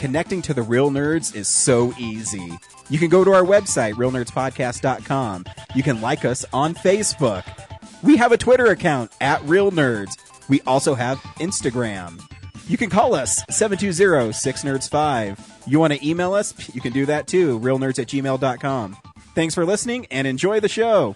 connecting to the real nerds is so easy. You can go to our website, realnerdspodcast.com. You can like us on Facebook. We have a Twitter account, @RealNerds. We also have Instagram. You can call us, 720-6nerds5. You want to email us? You can do that too, realnerds@gmail.com. Thanks for listening, and enjoy the show.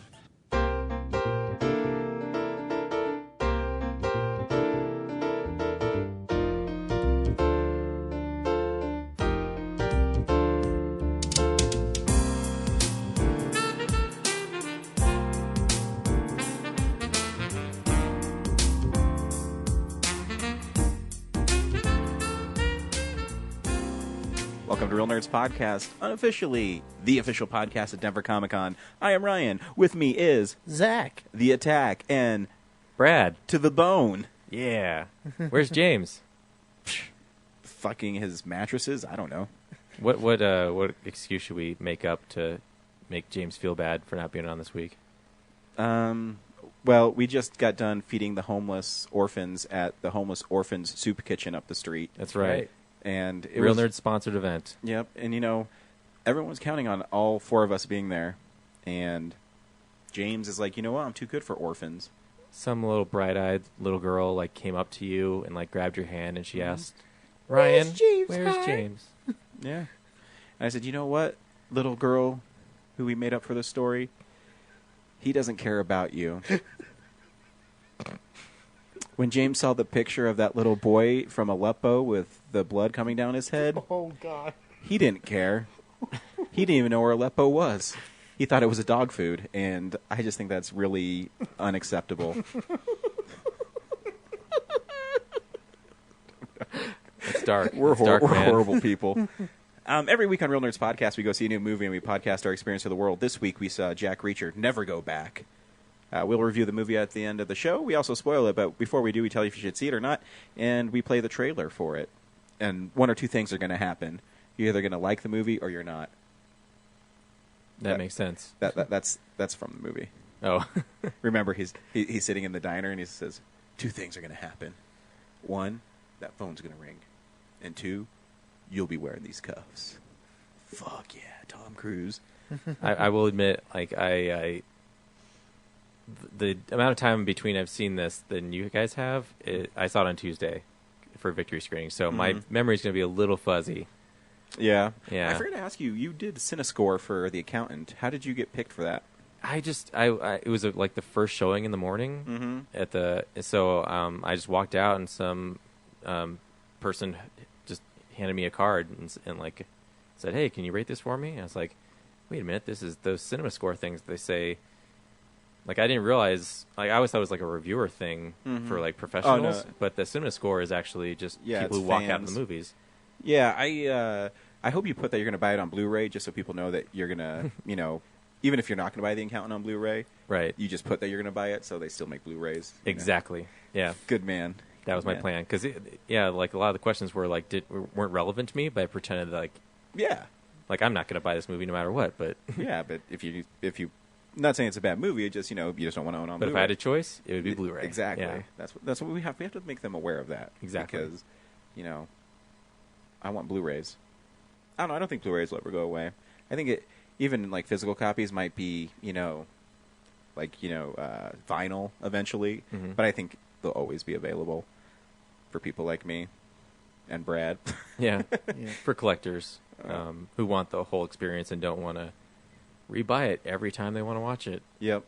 Welcome to Real Nerds Podcast, unofficially the official podcast at Denver Comic Con. I am Ryan. With me is Zach, The Attack, and Brad. To the Bone. Yeah. Where's James? Fucking his mattresses? I don't know. What excuse should we make up to make James feel bad for not being on this week? Well, we just got done feeding the homeless orphans at the Homeless Orphans Soup Kitchen up the street. That's right. And it Real was, Nerd sponsored event. Yep, and you know, everyone was counting on all four of us being there, and James is like, you know what, I'm too good for orphans. Some little bright-eyed little girl came up to you and grabbed your hand and she asked, Ryan, where's James? Yeah. And I said, you know what, little girl who we made up for this story, he doesn't care about you. When James saw the picture of that little boy from Aleppo with the blood coming down his head, oh God, he didn't care. He didn't even know where Aleppo was. He thought it was a dog food, and I just think that's really unacceptable. It's dark. We're It's dark, man. horrible people. Every week on Real Nerds Podcast, we go see a new movie and we podcast our experience of the world. This week, we saw Jack Reacher, Never Go Back. We'll review the movie at the end of the show. We also spoil it, but before we do, we tell you if you should see it or not, and we play the trailer for it. And one or two things are going to happen. You're either going to like the movie or you're not. That makes sense. That's from the movie. Oh. Remember, he's sitting in the diner and he says, two things are going to happen. One, that phone's going to ring. And two, you'll be wearing these cuffs. Fuck yeah, Tom Cruise. I will admit, the amount of time between I've seen this than you guys have, I saw it on Tuesday for victory screening, so my memory's going to be a little fuzzy. Yeah. Yeah. I forgot to ask you, you did CineScore for The Accountant. How did you get picked for that? It was the first showing in the morning at I just walked out and some person just handed me a card and said, hey, can you rate this for me? And I was like, wait a minute, this is those CinemaScore things they say. I didn't realize. I always thought it was a reviewer thing for professionals, but the CinemaScore is actually just people who walk out in the movies. Yeah, I hope you put that you're going to buy it on Blu-ray just so people know that you're going to, even if you're not going to buy The Accountant on Blu-ray, right? You just put that you're going to buy it, so they still make Blu-rays. Exactly. Yeah. Good man. That was my plan because a lot of the questions were weren't relevant to me, but I pretended I'm not going to buy this movie no matter what. But yeah, but if you not saying it's a bad movie, it just you just don't want to own on. But Blu-ray. if I had a choice, it would be Blu-ray. Exactly. Yeah. That's what we have. We have to make them aware of that. Exactly. Because I want Blu-rays. I don't know. I don't think Blu-rays will ever go away. I think even physical copies might be vinyl eventually, but I think they'll always be available for people like me and Brad. Yeah. For collectors who want the whole experience and don't want to rebuy it every time they want to watch it. Yep.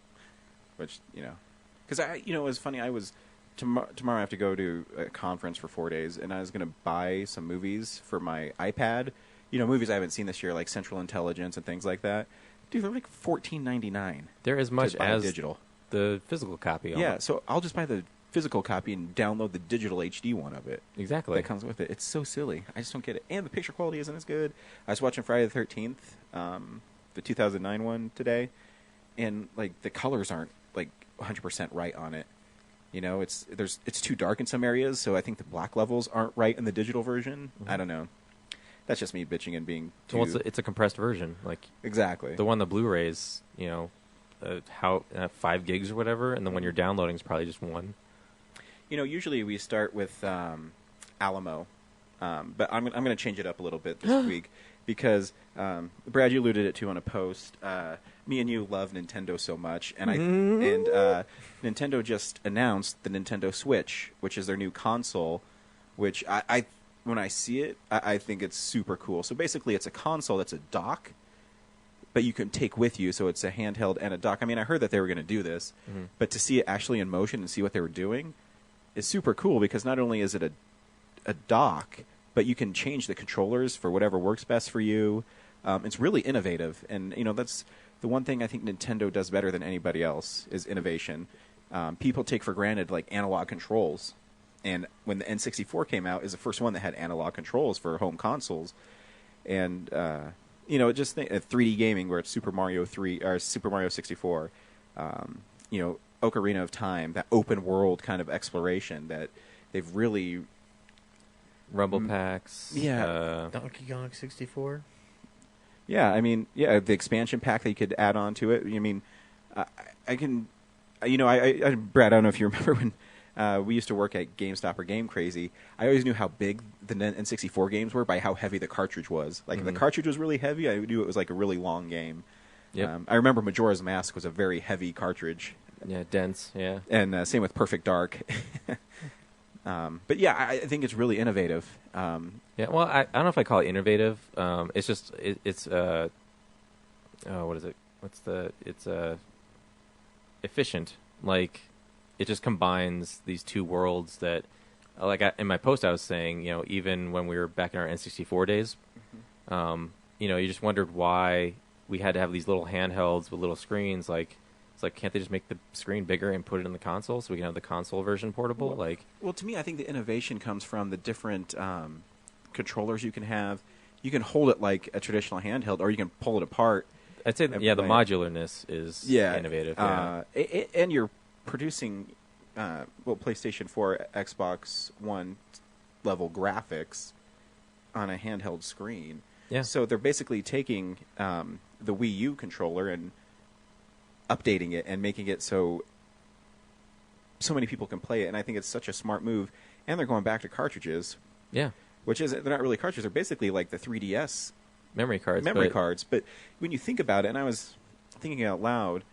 Which because it was funny. I was tomorrow. I have to go to a conference for 4 days, and I was going to buy some movies for my iPad. Movies I haven't seen this year, like Central Intelligence and things like that. Dude, they're $14.99. They're as much as digital. The physical copy. Yeah, so I'll just buy the physical copy and download the digital HD one of it. Exactly. That comes with it. It's so silly. I just don't get it. And the picture quality isn't as good. I was watching Friday the 13th, the 2009 one today, and the colors aren't 100% right on it. It's too dark in some areas, so I think the black levels aren't right in the digital version. I don't know. That's just me bitching and being too... Well, it's a compressed version. Exactly. The one the Blu-rays, 5 gigs or whatever, and then when you're downloading, it's probably just 1. Usually we start with Alamo, But I'm going to change it up a little bit this week because Brad, you alluded it to on a post. Me and you love Nintendo so much, and Nintendo just announced the Nintendo Switch, which is their new console. Which I when I see it, I think it's super cool. So basically, it's a console that's a dock, but you can take with you. So it's a handheld and a dock. I mean, I heard that they were going to do this, but to see it actually in motion and see what they were doing is super cool because not only is it a dock, but you can change the controllers for whatever works best for you. It's really innovative, and that's the one thing I think Nintendo does better than anybody else is innovation. People take for granted like analog controls, and when the N64 came out, is the first one that had analog controls for home consoles, and just 3D gaming where it's Super Mario 3 or Super Mario 64, Ocarina of Time, that open world kind of exploration that they've really. Rumble Packs. Yeah. Donkey Kong 64. Yeah, I mean, the expansion pack that you could add on to it. I mean, I can, Brad, I don't know if you remember when we used to work at GameStop or Game Crazy. I always knew how big the N64 games were by how heavy the cartridge was. Like, if the cartridge was really heavy, I knew it was like a really long game. Yep. I remember Majora's Mask was a very heavy cartridge. Yeah, dense, yeah. And same with Perfect Dark. But yeah, I think it's really innovative. Yeah, well, I don't know if I call it innovative. It's just it's what is it? It's efficient. Like it just combines these two worlds that, in my post I was saying, even when we were back in our N64 days, you just wondered why we had to have these little handhelds with little screens. It's like, can't they just make the screen bigger and put it in the console so we can have the console version portable? Well, to me, I think the innovation comes from the different controllers you can have. You can hold it like a traditional handheld, or you can pull it apart. I'd say, the modularness is innovative. Yeah. And you're producing, PlayStation 4, Xbox One level graphics on a handheld screen. Yeah. So they're basically taking the Wii U controller and updating it and making it so many people can play it, and I think it's such a smart move. And they're going back to cartridges. Yeah. Which is, they're not really cartridges, they're basically like the 3DS memory cards. But when you think about it, and I was thinking out loud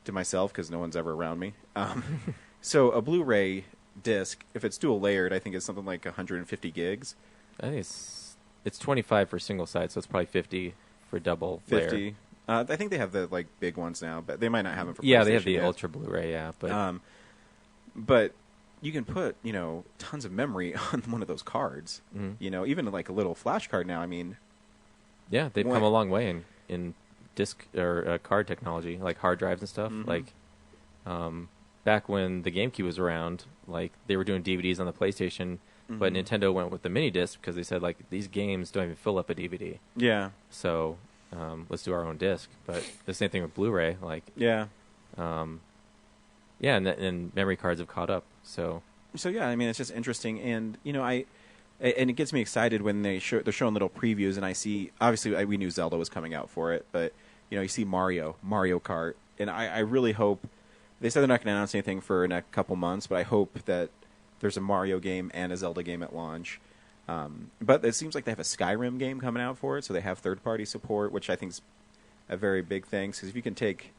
to myself because no one's ever around me. So a Blu-ray disc, if it's dual layered, I think it's something like 150 gigs. I think it's 25 for single side, so it's probably 50 for double 50. layer. I think they have the big ones now, but they might not have them for PlayStation. PlayStation They have the yet. Ultra Blu-ray, yeah. But you can put tons of memory on one of those cards. Mm-hmm. Even like a little flash card now. I mean, yeah, they've come a long way in disc or card technology, like hard drives and stuff. Mm-hmm. Back when the GameCube was around, they were doing DVDs on the PlayStation, but Nintendo went with the mini disc because they said these games don't even fill up a DVD. Yeah. So let's do our own disc. But the same thing with Blu-ray. Yeah. Yeah, and memory cards have caught up. So yeah, I mean, it's just interesting, and and it gets me excited when they're showing little previews, and I see, obviously we knew Zelda was coming out for it, but you see Mario Kart, and I really hope, they said they're not going to announce anything for a couple months, but I hope that there's a Mario game and a Zelda game at launch. But it seems like they have a Skyrim game coming out for it, so they have third-party support, which I think is a very big thing, because if you can take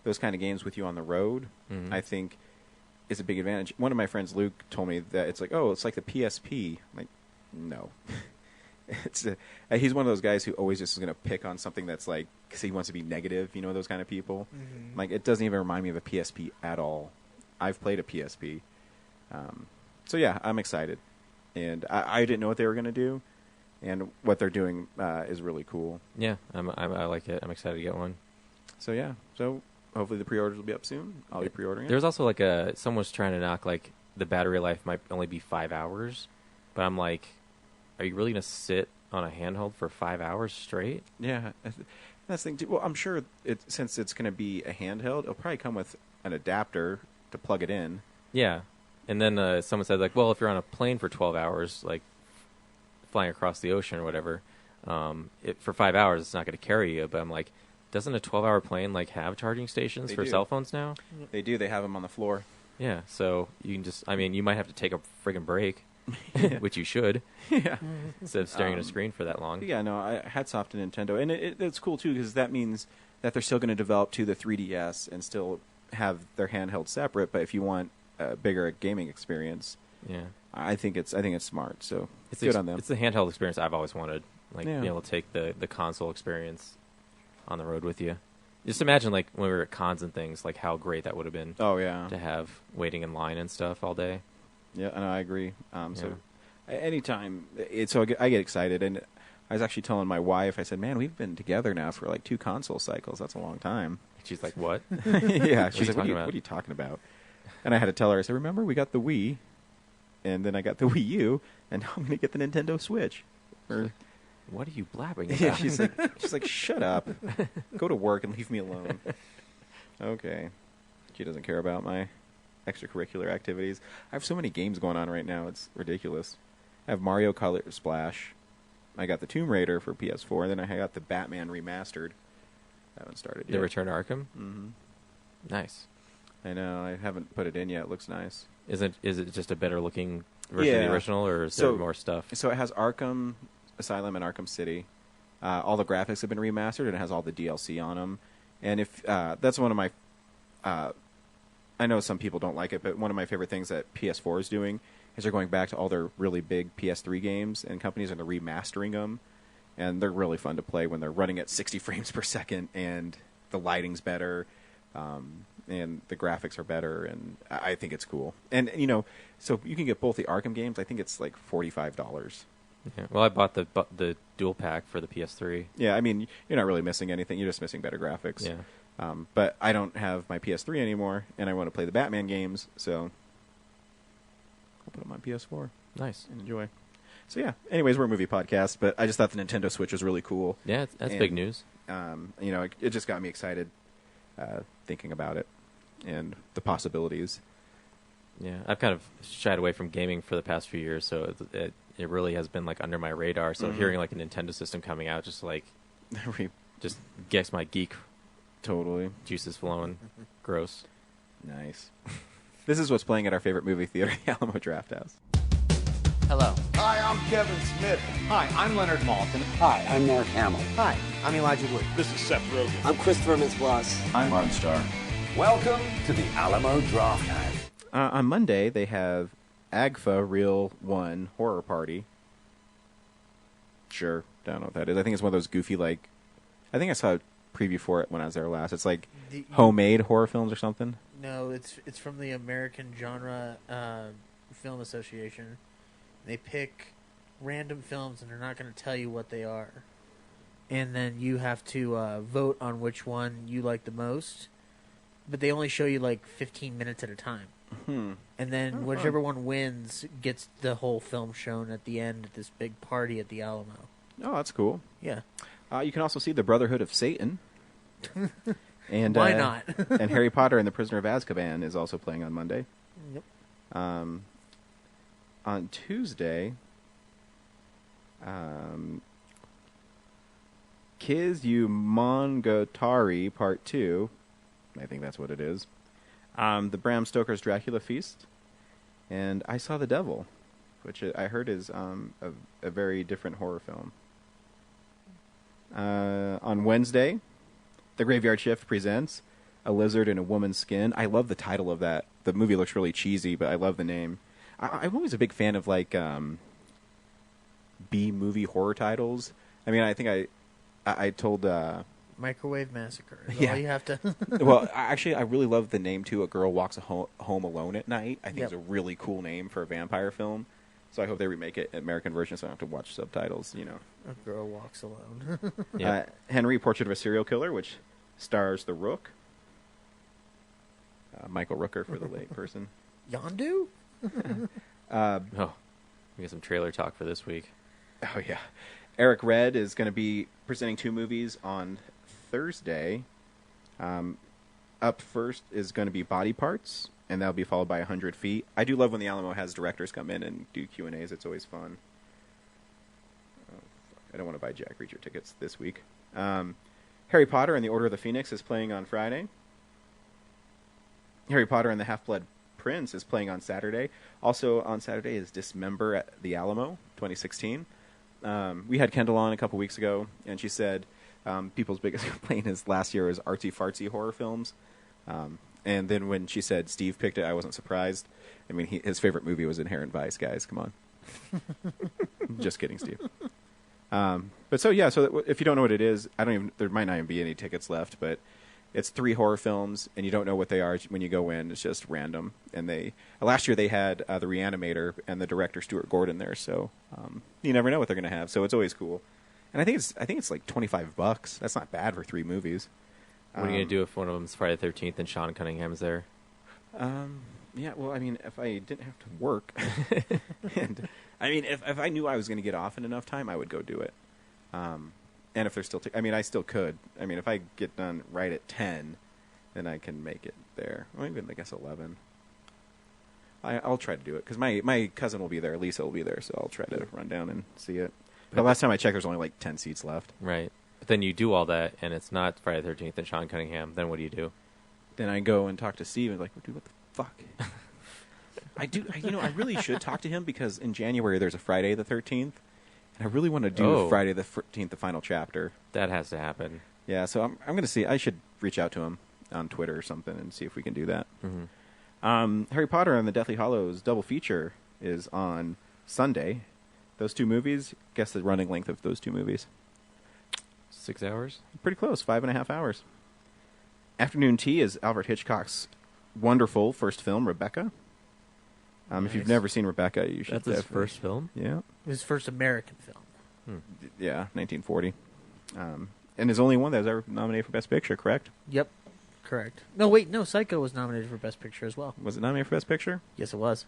those kind of games with you on the road, I think is a big advantage. One of my friends, Luke, told me that it's like the PSP. I'm like, no. He's one of those guys who always just is going to pick on something that's because he wants to be negative, those kind of people. Mm-hmm. It doesn't even remind me of a PSP at all. I've played a PSP. So yeah, I'm excited. And I didn't know what they were going to do, and what they're doing is really cool. Yeah, I like it. I'm excited to get one. So yeah, hopefully the pre-orders will be up soon. I'll be pre-ordering it. There's also someone was trying to knock the battery life might only be 5 hours, but I'm like, are you really going to sit on a handheld for 5 hours straight? Yeah, that's the thing too. Well, I'm sure since it's going to be a handheld, it'll probably come with an adapter to plug it in. Yeah, and then someone said well, if you're on a plane for 12 hours, flying across the ocean or whatever, for 5 hours it's not going to carry you. But I'm like, doesn't a 12-hour plane have charging stations for cell phones now? They do. They have them on the floor. Yeah, so you can just, you might have to take a friggin' break. which you should, Yeah. instead of staring at a screen for that long. Yeah, no, hats off to Nintendo. And it's cool, too, because that means that they're still going to develop to the 3DS and still have their handheld separate. But if you want a bigger gaming experience, Yeah. I think it's smart. So It's good on them. It's the handheld experience I've always wanted. Like, Yeah. being able to take the console experience on the road with you. Just imagine, like, when we were at cons and things, like, how great that would have been Oh, yeah. to have waiting in line and stuff all day. Yeah, and I agree. So anytime, I get excited. And I was actually telling my wife, I said, man, we've been together now for like 2 console cycles. That's a long time. She's like, what? Yeah, she's like, talking about? what are you talking about? And I had to tell her, I said, remember, we got the Wii, and then I got the Wii U, and now I'm going to get the Nintendo Switch. Or, What are you blabbing about? yeah, she's like, shut up. Go to work and leave me alone. Okay. She doesn't care about my extracurricular activities. I have so many games going on right now. It's ridiculous. I have Mario Color Splash. I got the Tomb Raider for PS4, and then I got the Batman Remastered. I haven't started yet. The Return to Arkham? Mm-hmm. Nice. I know. I haven't put it in yet. It looks nice. Is it just a better looking version of Yeah. the original, or is So- there more stuff? So it has Arkham Asylum and Arkham City. All the graphics have been remastered, and it has all the DLC on them. And if that's one of my, I know some people don't like it, but one of my favorite things that PS4 is doing is they're going back to all their really big PS3 games and companies, and they're remastering them, and they're really fun to play when they're running at 60 frames per second, and the lighting's better, and the graphics are better, and I think it's cool. And so you can get both the Arkham games. I think it's like $45. Yeah. Well, I bought the dual pack for the PS3. Yeah, I mean, you're not really missing anything. You're just missing better graphics. Yeah. But I don't have my PS3 anymore, and I want to play the Batman games, so I'll put them on PS4 Nice. and enjoy. So yeah. Anyways, we're a movie podcast, but I just thought the Nintendo Switch was really cool. Yeah, that's And, big news. It just got me excited thinking about it and the possibilities. Yeah, I've kind of shied away from gaming for the past few years, so it really has been like under my radar. So hearing like a Nintendo system coming out, just gets my geek Totally juices flowing. Gross. nice. This is what's playing at our favorite movie theater, the Alamo Drafthouse. Hello. Hi, I'm Kevin Smith. Hi, I'm Leonard Maltin. Hi, I'm Mark Hamill. Hi, I'm Elijah Wood. This is Seth Rogen. I'm Christopher Mintz-Plasse. I'm Ron Starr. Welcome to the Alamo Drafthouse. On Monday, they have AGFA Real 1 Horror Party. Sure, don't know what that is. I think it's one of those goofy, I think I saw a preview for it when I was there last. It's like homemade horror films or something. No, it's from the American Genre Film Association. They pick random films, and they're not going to tell you what they are. And then you have to vote on which one you like the most. But they only show you 15 minutes at a time. And then whichever one wins gets the whole film shown at the end at this big party at the Alamo. Oh, that's cool. Yeah. You can also see The Brotherhood of Satan. And Why not? and Harry Potter and the Prisoner of Azkaban is also playing on Monday. Yep. On Tuesday, Kizumonogatari Part 2, I think that's what it is, the Bram Stoker's Dracula Feast, and I Saw the Devil, which I heard is a very different horror film. On Wednesday, The Graveyard Shift presents A Lizard in a Woman's Skin. I love the title of that. The movie looks really cheesy, but I love the name. I'm always a big fan of B-movie horror titles. I mean, I think I told Microwave Massacre. Is Yeah. all you have to. well, actually, I really love the name too. A Girl Walks Home Alone at Night. I think Yep. it's a really cool name for a vampire film. So I hope they remake it, American version, so I don't have to watch subtitles. A girl walks alone. Yeah. Henry, Portrait of a Serial Killer, which stars The Rook. Michael Rooker for the late person. Yondu? Oh, we got some trailer talk for this week. Oh, yeah. Eric Red is going to be presenting 2 movies on Thursday. Up first is going to be Body Parts, and that'll be followed by 100 Feet. I do love when the Alamo has directors come in and do Q&As. It's always fun. Oh, fuck. I don't want to buy Jack Reacher tickets this week. Harry Potter and the Order of the Phoenix is playing on Friday. Harry Potter and the Half-Blood Prince is playing on Saturday. Also on Saturday is Dismember at the Alamo, 2016. We had Kendall on a couple weeks ago, and she said people's biggest complaint is last year was artsy-fartsy horror films. And then when she said Steve picked it, I wasn't surprised. I mean, his favorite movie was Inherent Vice, guys. Come on. Just kidding, Steve. But so if you don't know what it is, there might not even be any tickets left, but it's 3 horror films, and you don't know what they are when you go in. It's just random. And last year they had The Reanimator and the director Stuart Gordon there, so you never know what they're going to have. So it's always cool. And I think it's like $25. That's not bad for 3 movies. What are you going to do if one of them's Friday the 13th and Sean Cunningham's there? Yeah, well, I mean, if I didn't have to work, and I mean, if I knew I was going to get off in enough time, I would go do it. And if there's still, I mean, I still could. I mean, if I get done right at 10, then I can make it there. Or even, I guess, 11. I'll try to do it because my cousin will be there. Lisa will be there, so I'll try to run down and see it. But last time I checked, there's only like 10 seats left. Right. But then you do all that, and it's not Friday the 13th and Sean Cunningham. Then what do you do? Then I go and talk to Steve and like, dude, what the fuck? I really should talk to him because in January there's a Friday the 13th, and I really want to do Friday the 13th, the final chapter. That has to happen. Yeah, so I'm going to see. I should reach out to him on Twitter or something and see if we can do that. Mm-hmm. Harry Potter and the Deathly Hallows double feature is on Sunday. Those 2 movies, guess the running length of those 2 movies. 6 hours? Pretty close, 5.5 hours. Afternoon Tea is Alfred Hitchcock's wonderful first film, Rebecca. Nice. If you've never seen Rebecca, you should. That's his first film? Yeah. His first American film. Yeah, 1940. And his only one that was ever nominated for Best Picture, correct? Yep, correct. No, wait, no, Psycho was nominated for Best Picture as well. Was it nominated for Best Picture? Yes, it was.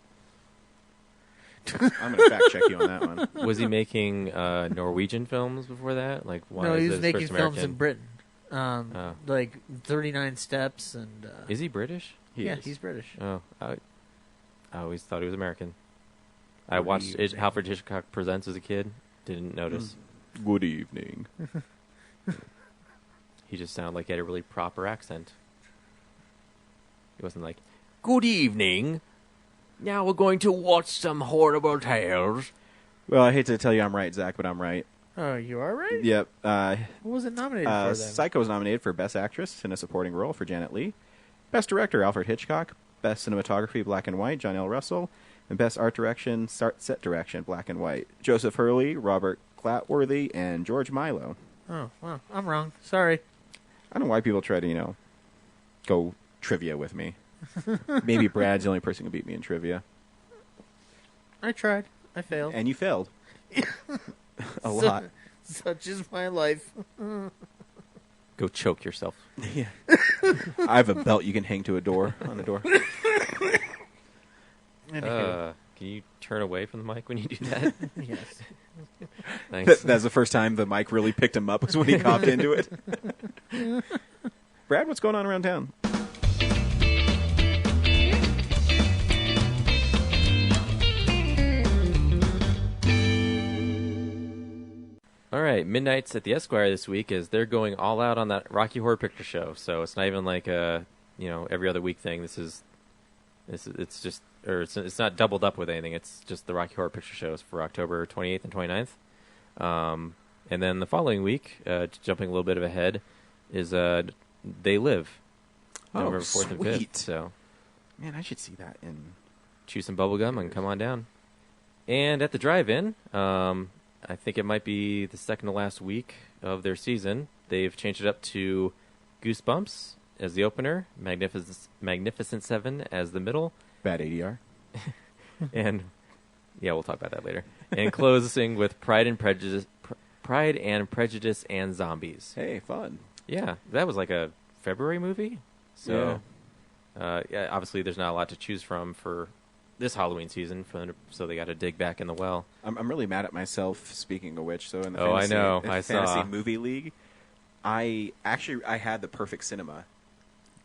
I'm going to fact check you on that one. Was he making Norwegian films before that? Like, why No, is he it was his making first films American? in Britain. Like 39 Steps and... Is he British? Yeah, is. he's British. Oh, I always thought he was American. I watched Alfred Hitchcock Presents as a kid. Didn't notice. Good evening. He just sounded like he had a really proper accent. He wasn't like, "Good evening. Now we're going to watch some horrible tales." Well, I hate to tell you I'm right, Zach, but I'm right. Oh, you are right? Yep. What was it nominated for then? Psycho was nominated for Best Actress in a Supporting Role for Janet Leigh. Best Director, Alfred Hitchcock. Best Cinematography, Black and White, John L. Russell. And Best Art Direction, Set Direction, Black and White, Joseph Hurley, Robert Clatworthy, and George Milo. Oh, well, I'm wrong. Sorry. I don't know why people try to, go trivia with me. Maybe Brad's the only person who beat me in trivia. I tried. I failed. And you failed. A lot. Such is my life. Go choke yourself. Yeah. I have a belt you can hang to a door, on a door. Can you turn away from the mic when you do that? Yes. Thanks. That's the first time the mic really picked him up was when he coughed into it. Brad, what's going on around town? All right, Midnights at the Esquire this week is they're going all out on that Rocky Horror Picture Show. So it's not even like a every other week thing. It's not doubled up with anything. It's just the Rocky Horror Picture Shows for October 28th and 29th. And then the following week, jumping a little bit of ahead, is They Live, November 4th and 5th. Sweet. So, Man, I should see that in... chew some bubble gum and come on down. And at the drive-in, I think it might be the second to last week of their season. They've changed it up to Goosebumps as the opener, Magnificent Seven as the middle, Bad ADR. and yeah, we'll talk about that later. And closing with Pride and Prejudice and Zombies. Hey, fun. Yeah, that was like a February movie. So, yeah, obviously there's not a lot to choose from for this Halloween season, so they got to dig back in the well. I'm really mad at myself, speaking of which. So in the I know. I fantasy saw. movie league, I had the perfect cinema.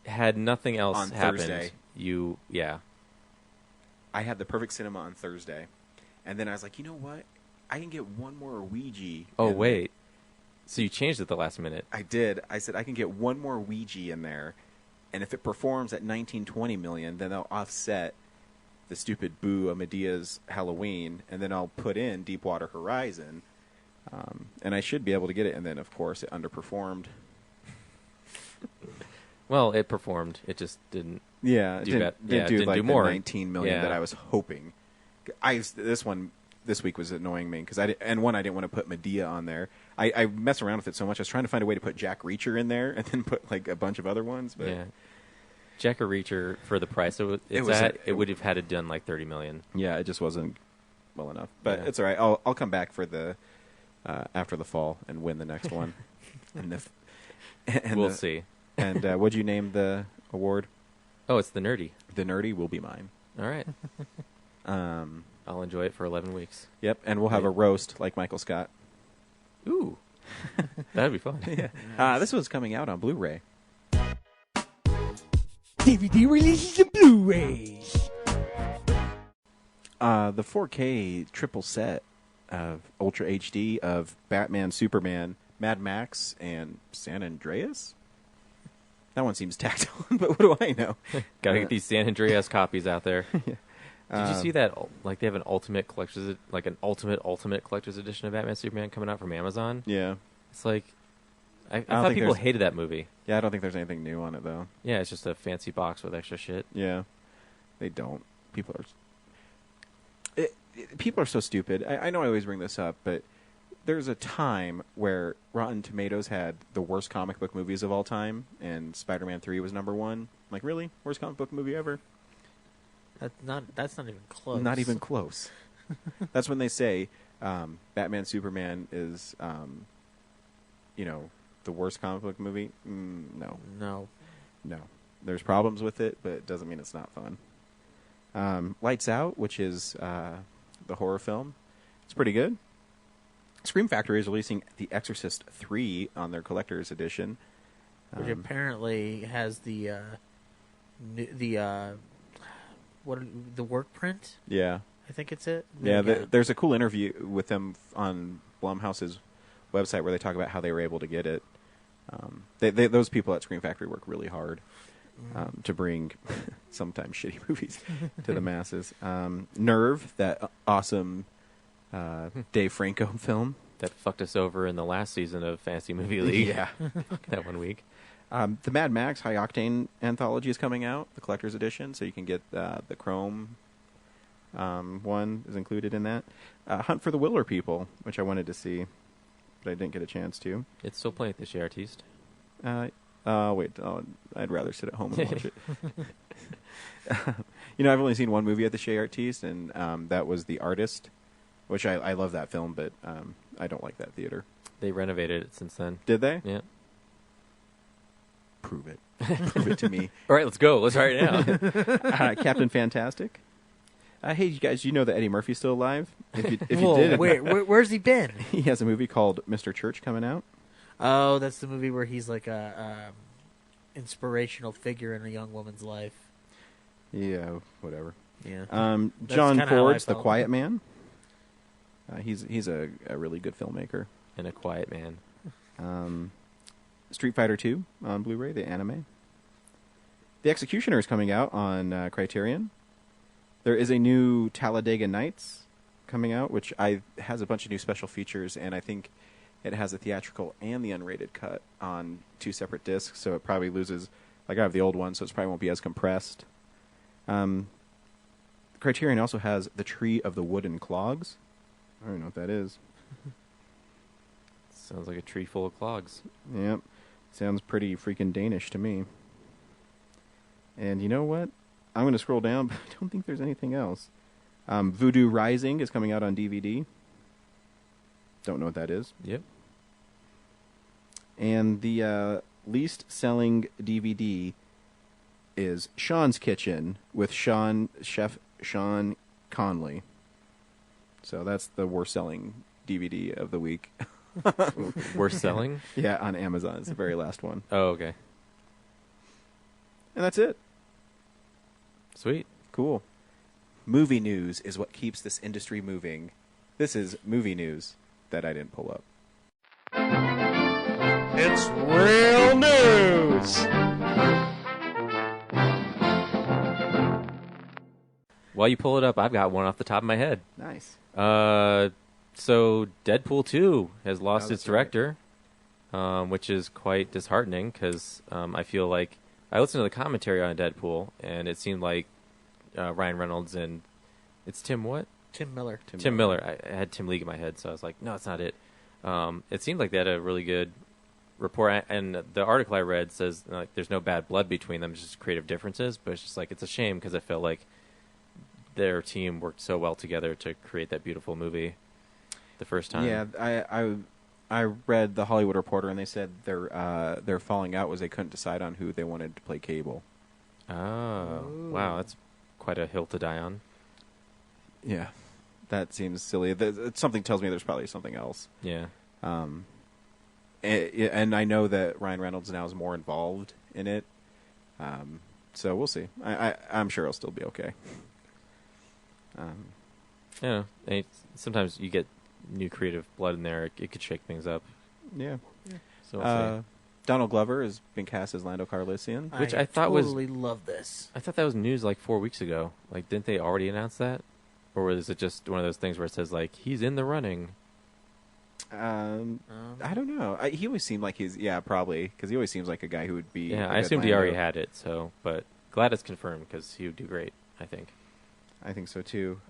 Had nothing else On happened, Thursday. I had the perfect cinema on Thursday. And then I was like, you know what? I can get one more Ouija. Oh, in wait. So you changed it the last minute. I did. I said, I can get one more Ouija in there. And if it performs at 19-20 million, then they'll offset the stupid Boo a Medea's Halloween, and then I'll put in Deepwater Horizon, and I should be able to get it. And then, of course, it underperformed. Well, it performed. It just didn't. Yeah, it didn't do like do more. the 19 million Yeah. that I was hoping. This week was annoying me because I didn't want to put Medea on there. I mess around with it so much. I was trying to find a way to put Jack Reacher in there and then put like a bunch of other ones. But Yeah. Jack Reacher, for the price it would have had it done like 30 million. yeah, it just wasn't well enough. But Yeah. it's all right. I'll come back for the after the fall and win the next one. We'll see. And what'd you name the award? Oh, it's the nerdy. The nerdy will be mine. All right. I'll enjoy it for 11 weeks. Yep, and we'll have a roast like Michael Scott. Ooh. That'd be fun. This was coming out on Blu-ray. DVD releases and Blu-rays. The 4K triple set of Ultra HD of Batman, Superman, Mad Max, and San Andreas. That one seems tacked on, but what do I know? Gotta get these San Andreas copies out there. Did you see that? Like they have an ultimate collector's, like an ultimate collector's edition of Batman Superman coming out from Amazon. Yeah. It's like I don't thought think people there's- hated that movie. Yeah, I don't think there's anything new on it, though. Yeah, it's just a fancy box with extra shit. Yeah. They don't. People are so stupid. I know I always bring this up, but there's a time where Rotten Tomatoes had the worst comic book movies of all time, and Spider-Man 3 was number one. Like, really? Worst comic book movie ever? That's not even close. Not even close. That's when they say Batman Superman is, the worst comic book movie. No. No. There's problems with it, but it doesn't mean it's not fun. Lights Out, which is the horror film, it's pretty good. Scream Factory is releasing The Exorcist 3 on their collector's edition. Which apparently has the work print. Yeah. I think it's it. Yeah, there's a cool interview with them on Blumhouse's website where they talk about how they were able to get it. Those people at Scream Factory work really hard to bring sometimes shitty movies to the masses. Nerve, that awesome Dave Franco film. That fucked us over in the last season of Fantasy Movie League. Yeah. That 1 week. The Mad Max High Octane anthology is coming out, the collector's edition, so you can get the Chrome one is included in that. Hunt for the Wilder People, which I wanted to see, but I didn't get a chance to. It's still playing at the Chez Artiste. I'd rather sit at home and watch it. I've only seen one movie at the Chez Artiste, and that was The Artist, which I love that film, but I don't like that theater. They renovated it since then. Did they? Yeah. Prove it. Prove it to me. All right, let's go. Let's try it now. Captain Fantastic. Hey, you guys, you know that Eddie Murphy's still alive? If you Whoa, did, where's he been? he has a movie called Mr. Church coming out. Oh, that's the movie where he's like a inspirational figure in a young woman's life. Yeah, whatever. Yeah. John kinda how I Ford's The felt. Quiet Man. He's a really good filmmaker. And a quiet man. Street Fighter 2 on Blu-ray, the anime. The Executioner is coming out on Criterion. There is a new Talladega Nights coming out, which has a bunch of new special features, and I think it has a theatrical and the unrated cut on 2 separate discs, so it probably loses... Like, I have the old one, so it probably won't be as compressed. Criterion also has The Tree of the Wooden Clogs. I don't know what that is. Sounds like a tree full of clogs. Yep. Sounds pretty freaking Danish to me. And you know what? I'm going to scroll down, but I don't think there's anything else. Voodoo Rising is coming out on DVD. Don't know what that is. Yep. And the least selling DVD is Sean's Kitchen with Chef Sean Conley. So that's the worst selling DVD of the week. Worth selling? Yeah, on Amazon. It's the very last one. Oh, okay. And that's it. Sweet. Cool. Movie news is what keeps this industry moving. This is movie news that I didn't pull up. It's real news. while you pull it up, I've got one off the top of my head. Nice. So Deadpool 2 has lost that's its director, which is quite disheartening because I feel like I listened to the commentary on Deadpool, and it seemed like Ryan Reynolds and it's Tim what? Tim Miller. Tim Miller. I had Tim League in my head, so I was like, no, it's not it. It seemed like they had a really good rapport, and the article I read says like there's no bad blood between them, it's just creative differences. But it's just like it's a shame because I felt like their team worked so well together to create that beautiful movie the first time. Yeah, I read the Hollywood Reporter, and they said their falling out was they couldn't decide on who they wanted to play Cable. Oh, wow, that's quite a hill to die on. Yeah, that seems silly. Something tells me there's probably something else. Yeah. And I know that Ryan Reynolds now is more involved in it. So we'll see. I'm sure it'll still be okay. Yeah. And sometimes you get new creative blood in there. It could shake things up. Yeah. So we'll see. Donald Glover has been cast as Lando Calrissian. Which I thought was- totally love this. I thought that was news like 4 weeks ago. Like, didn't they already announce that? Or is it just one of those things where it says, like, he's in the running? I don't know. He always seemed like probably, because he always seems like a guy who would be. Yeah, a I good assumed he already Lando. had it, but glad it's confirmed because he would do great, I think. I think so too.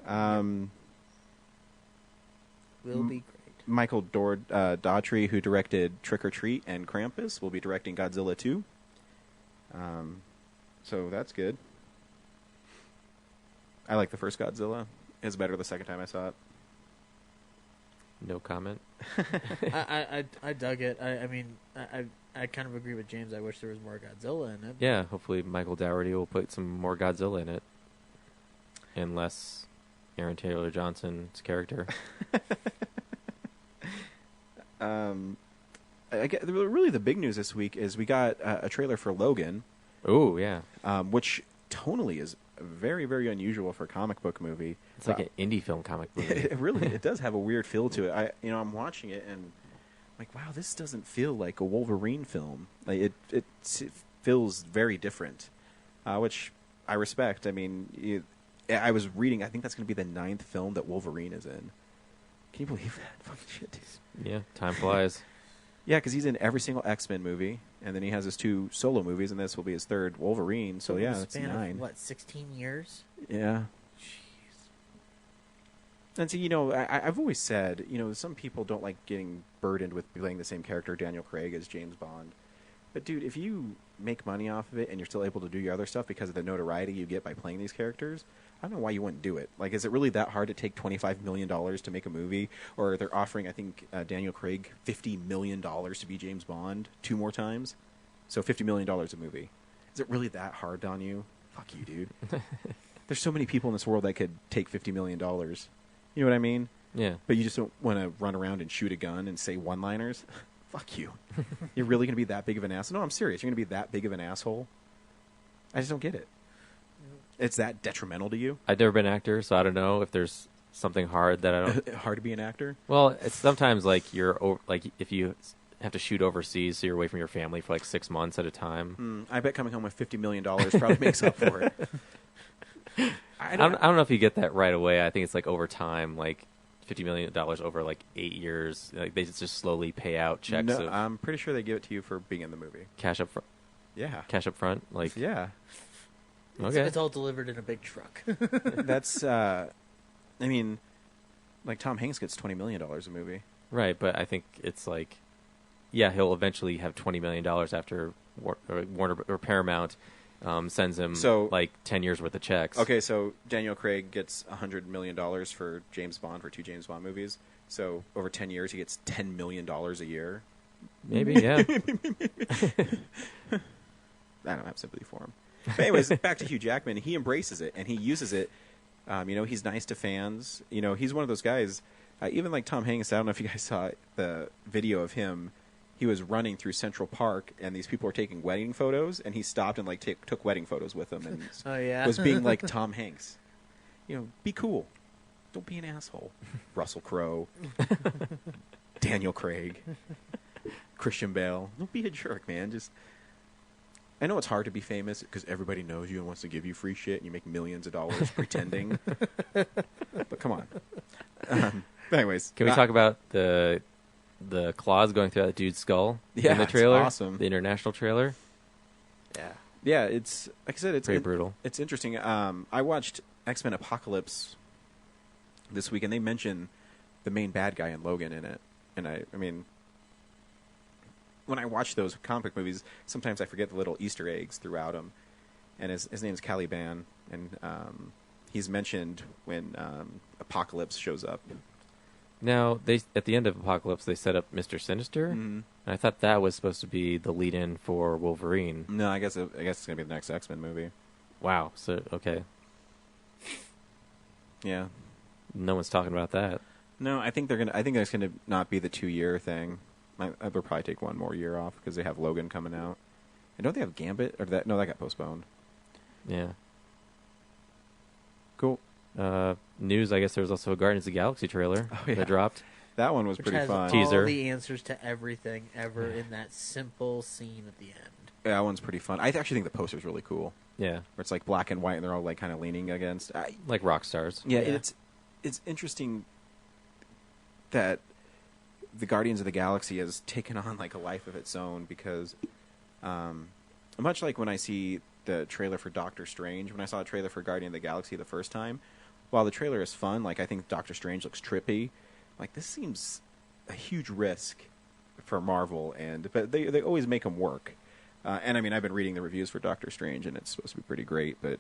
Will be great. Michael Daughtry, who directed Trick or Treat and Krampus, will be directing Godzilla 2. So that's good. I like the first Godzilla. It's better the second time I saw it. No comment. I dug it. I mean, I kind of agree with James. I wish there was more Godzilla in it. Yeah, hopefully Michael Dougherty will put some more Godzilla in it. And less Aaron Taylor Johnson's character. Really, the big news this week is we got a trailer for Logan, Oh, yeah. which tonally is very, very unusual for a comic book movie. It's like an indie film comic movie. It does have a weird feel to it. I'm watching it and I'm like, wow, this doesn't feel like a Wolverine film. Like it feels very different, which I respect. I mean, I was reading. I think that's going to be the 9th film that Wolverine is in. Can you believe that? Fucking shit, dude. Yeah, time flies. Yeah, because he's in every single X-Men movie, and then he has his 2 solo movies, and this will be his 3rd Wolverine. So yeah, that's span 9. Of, what, 16 years? Yeah. And so, I've always said, some people don't like getting burdened with playing the same character, Daniel Craig, as James Bond. But, dude, if you make money off of it and you're still able to do your other stuff because of the notoriety you get by playing these characters, I don't know why you wouldn't do it. Like, is it really that hard to take $25 million to make a movie? Or they're offering, I think, Daniel Craig $50 million to be James Bond 2 more times? So $50 million a movie. Is it really that hard on you? Fuck you, dude. There's so many people in this world that could take $50 million. You know what I mean? Yeah. But you just don't want to run around and shoot a gun and say one-liners? Fuck you. You're really going to be that big of an asshole? No, I'm serious. You're going to be that big of an asshole? I just don't get it. It's that detrimental to you? I've never been an actor, so I don't know if there's something hard that I don't... Hard to be an actor? Well, it's sometimes like if you have to shoot overseas, so you're away from your family for like 6 months at a time. I bet coming home with $50 million probably makes up for it. I don't know if you get that right away. I think it's like over time, like $50 million over like 8 years. Like they just slowly pay out checks No, of I'm pretty sure they give it to you for being in the movie. cash up front. Yeah. Cash up front, like Yeah. okay. It's all delivered in a big truck. That's, I mean, like Tom Hanks gets $20 million a movie. Right, but I think it's like, yeah, he'll eventually have $20 million after Warner or Paramount sends him like 10 years worth of checks. Okay, so Daniel Craig gets $100 million for James Bond, for 2 James Bond movies. So over 10 years, he gets $10 million a year. Maybe, yeah. I don't have sympathy for him. But anyways, back to Hugh Jackman. He embraces it, and he uses it. He's nice to fans. He's one of those guys. Even like Tom Hanks, I don't know if you guys saw the video of him. He was running through Central Park, and these people were taking wedding photos, and he stopped and took wedding photos with them, and Oh, yeah. was being like Tom Hanks. Be cool. Don't be an asshole. Russell Crowe, Daniel Craig, Christian Bale. Don't be a jerk, man. Just I know it's hard to be famous because everybody knows you and wants to give you free shit, and you make millions of dollars pretending. But come on. Anyways, Can we talk about the claws going through that dude's skull in the it's trailer? awesome. The international trailer. Yeah, it's like I said, it's pretty brutal. It's interesting. I watched X-Men Apocalypse this week, and they mention the main bad guy in Logan in it. And I mean, when I watch those comic movies, sometimes I forget the little Easter eggs throughout them. And his name's Caliban, and he's mentioned when Apocalypse shows up. Now, at the end of Apocalypse, they set up Mr. Sinister. Mm-hmm. And I thought that was supposed to be the lead-in for Wolverine. No, I guess it's gonna be the next X-Men movie. Wow. So, okay. Yeah. No one's talking about that. No, I think that's gonna not be the 2-year thing. They'll probably take 1 more year off because they have Logan coming out. And don't they have Gambit? Or that? No, that got postponed. Yeah. Cool. News, I guess there was also a Guardians of the Galaxy trailer that dropped. That one was Which pretty has fun. Teaser. all the answers to everything ever in that simple scene at the end. Yeah, that one's pretty fun. I actually think the poster's really cool. Yeah. Where it's like black and white and they're all like kind of leaning against. Like rock stars. Yeah, Yeah. it's interesting that the Guardians of the Galaxy has taken on like a life of its own because much like when I see the trailer for Doctor Strange, when I saw a trailer for Guardian of the Galaxy the first time, while the trailer is fun, like I think Doctor Strange looks trippy, like this seems a huge risk for Marvel, but they always make them work. And I mean, I've been reading the reviews for Doctor Strange, and it's supposed to be pretty great, but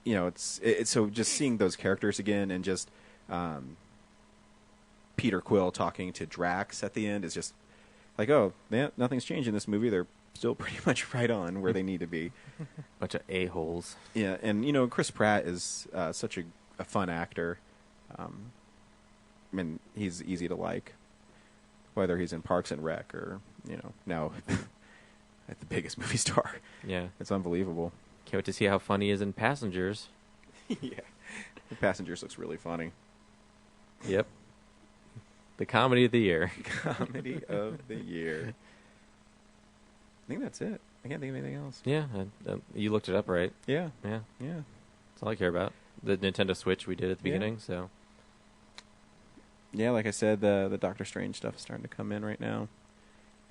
you know, it's so just seeing those characters again and just Peter Quill talking to Drax at the end is just like, oh, man, nothing's changed in this movie. They're still pretty much right on where they need to be. Bunch of a-holes. Yeah, and you know, Chris Pratt is such a fun actor. I mean, he's easy to like, whether he's in Parks and Rec or now at the biggest movie star. Yeah. It's unbelievable. Can't wait to see how funny he is in Passengers. Yeah, the Passengers looks really funny. Yep. The comedy of the year. Comedy of the year. I think that's it. I can't think of anything else. Yeah. You looked it up, right? Yeah, Yeah. yeah. That's all I care about. The Nintendo Switch we did at the Yeah. beginning, so. Yeah, like I said, the Doctor Strange stuff is starting to come in right now,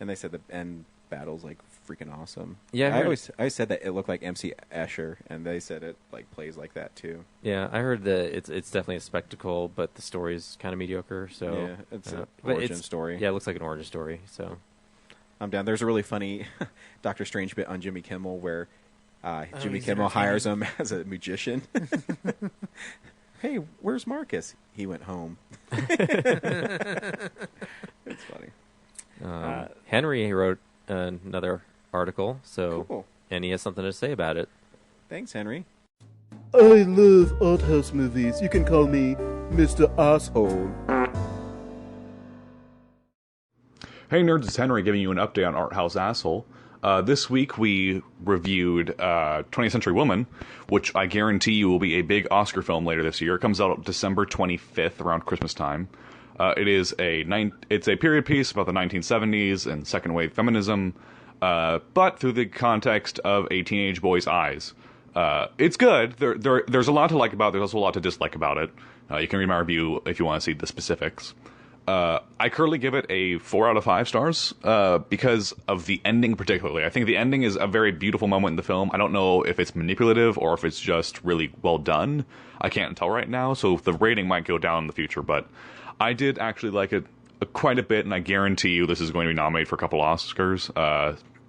and they said the end battle's like freaking awesome. Yeah, I always said that it looked like MC Escher, and they said it like plays like that too. Yeah, I heard that it's definitely a spectacle, but the story's kind of mediocre. So Yeah, it's an but origin story. Yeah, it looks like an origin story. So I'm down. There's a really funny Doctor Strange bit on Jimmy Kimmel where Jimmy he's Kimmel entertaining. hires him as a magician. Hey, where's Marcus? He went home. It's funny. Henry wrote another article, so Cool. and he has something to say about it. Thanks, Henry. I love art house movies. You can call me Mr. Asshole. Hey nerds, it's Henry giving you an update on Art House Asshole. This week we reviewed 20th Century Woman, which I guarantee you will be a big Oscar film later this year. It comes out December 25th, around Christmas time. It's a period piece about the 1970s and second wave feminism, but through the context of a teenage boy's eyes. It's good. There's a lot to like about it. There's also a lot to dislike about it. You can read my review if you want to see the specifics. I currently give it a 4 out of 5 stars because of the ending particularly. I think the ending is a very beautiful moment in the film. I don't know if it's manipulative or if it's just really well done. I can't tell right now, so the rating might go down in the future, but I did actually like it quite a bit, and I guarantee you this is going to be nominated for a couple Oscars.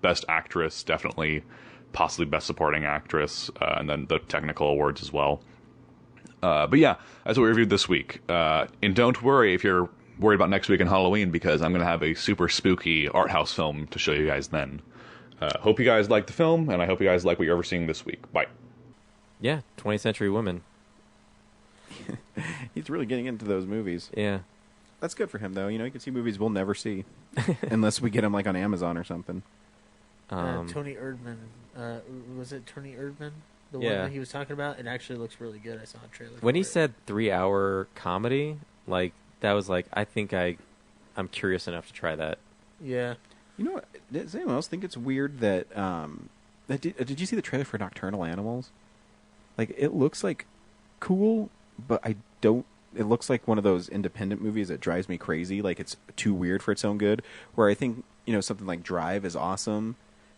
Best Actress, definitely, possibly Best Supporting Actress, and then the technical awards as well. But yeah, that's what we reviewed this week. And don't worry if you're worried about next week and Halloween, because I'm going to have a super spooky art house film to show you guys then. Hope you guys like the film, and I hope you guys like what you're ever seeing this week. Bye. Yeah, 20th Century Woman. He's really getting into those movies. Yeah. That's good for him, though. You know, you can see movies we'll never see unless we get them like on Amazon or something. Tony Erdmann. Was it Tony Erdmann? The one Yeah. that he was talking about? It actually looks really good. I saw a trailer. When for he it. said 3-hour comedy, like that was like I think I'm curious enough to try that. Yeah. You know what? Does anyone else think it's weird that did you see the trailer for Nocturnal Animals? Like, it looks like cool, but I don't. It looks like one of those independent movies that drives me crazy. Like, it's too weird for its own good. Where I think, you know, something like Drive is awesome,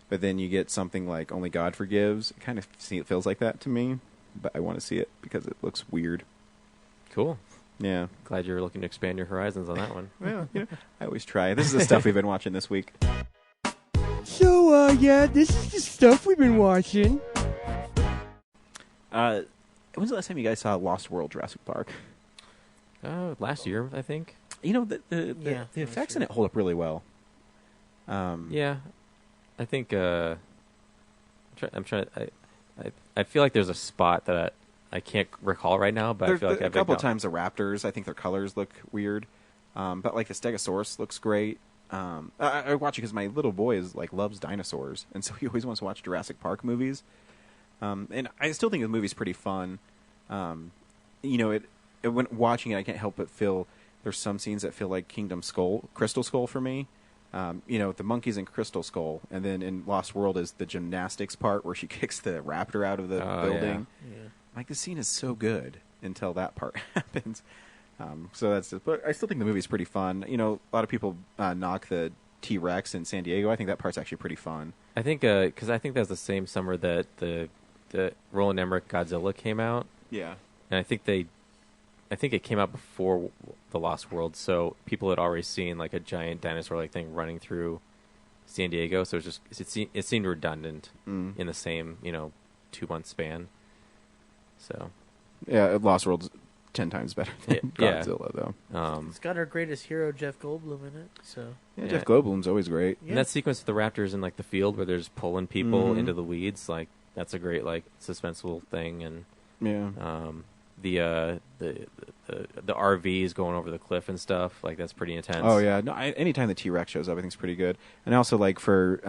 but then you get something like Only God Forgives. It kind of feels like that to me, but I want to see it because it looks weird. Cool. Yeah. Glad you're looking to expand your horizons on that one. Well, you know, I always try. This is the stuff we've been watching this week. So, yeah, this is the stuff we've been watching. When's the last time you guys saw Lost World Jurassic Park? Last year, I think. You know, the effects in it hold up really well. Yeah, I think I'm trying. I feel like there's a spot that I can't recall right now, but I feel like a couple of times the raptors, I think their colors look weird, but like the Stegosaurus looks great. I watch it because my little boy loves dinosaurs, and so he always wants to watch Jurassic Park movies. And I still think the movie's pretty fun. You know, when watching it, I can't help but feel there's some scenes that feel like Crystal Skull for me. You know, the monkeys in Crystal Skull, and then in Lost World is the gymnastics part where she kicks the raptor out of the building. Yeah. Like, the scene is so good until that part happens. So that's it. But I still think the movie's pretty fun. You know, a lot of people knock the T-Rex in San Diego. I think that part's actually pretty fun. I think because I think that's the same summer that the Roland Emmerich Godzilla came out. Yeah, and I think it came out before the Lost World, so people had already seen like a giant dinosaur-like thing running through San Diego. So it seemed redundant in the same 2-month span. So yeah, Lost World's 10 times better than Godzilla, though. It's got our greatest hero, Jeff Goldblum, in it. So yeah, Jeff Goldblum's always great. And that sequence of the raptors in like the field where they're just pulling people into the weeds, like that's a great like suspenseful thing. And the RVs going over the cliff and stuff, like that's pretty intense. Oh yeah, no. Anytime the T-Rex shows up, I think it's pretty good. And also, like, for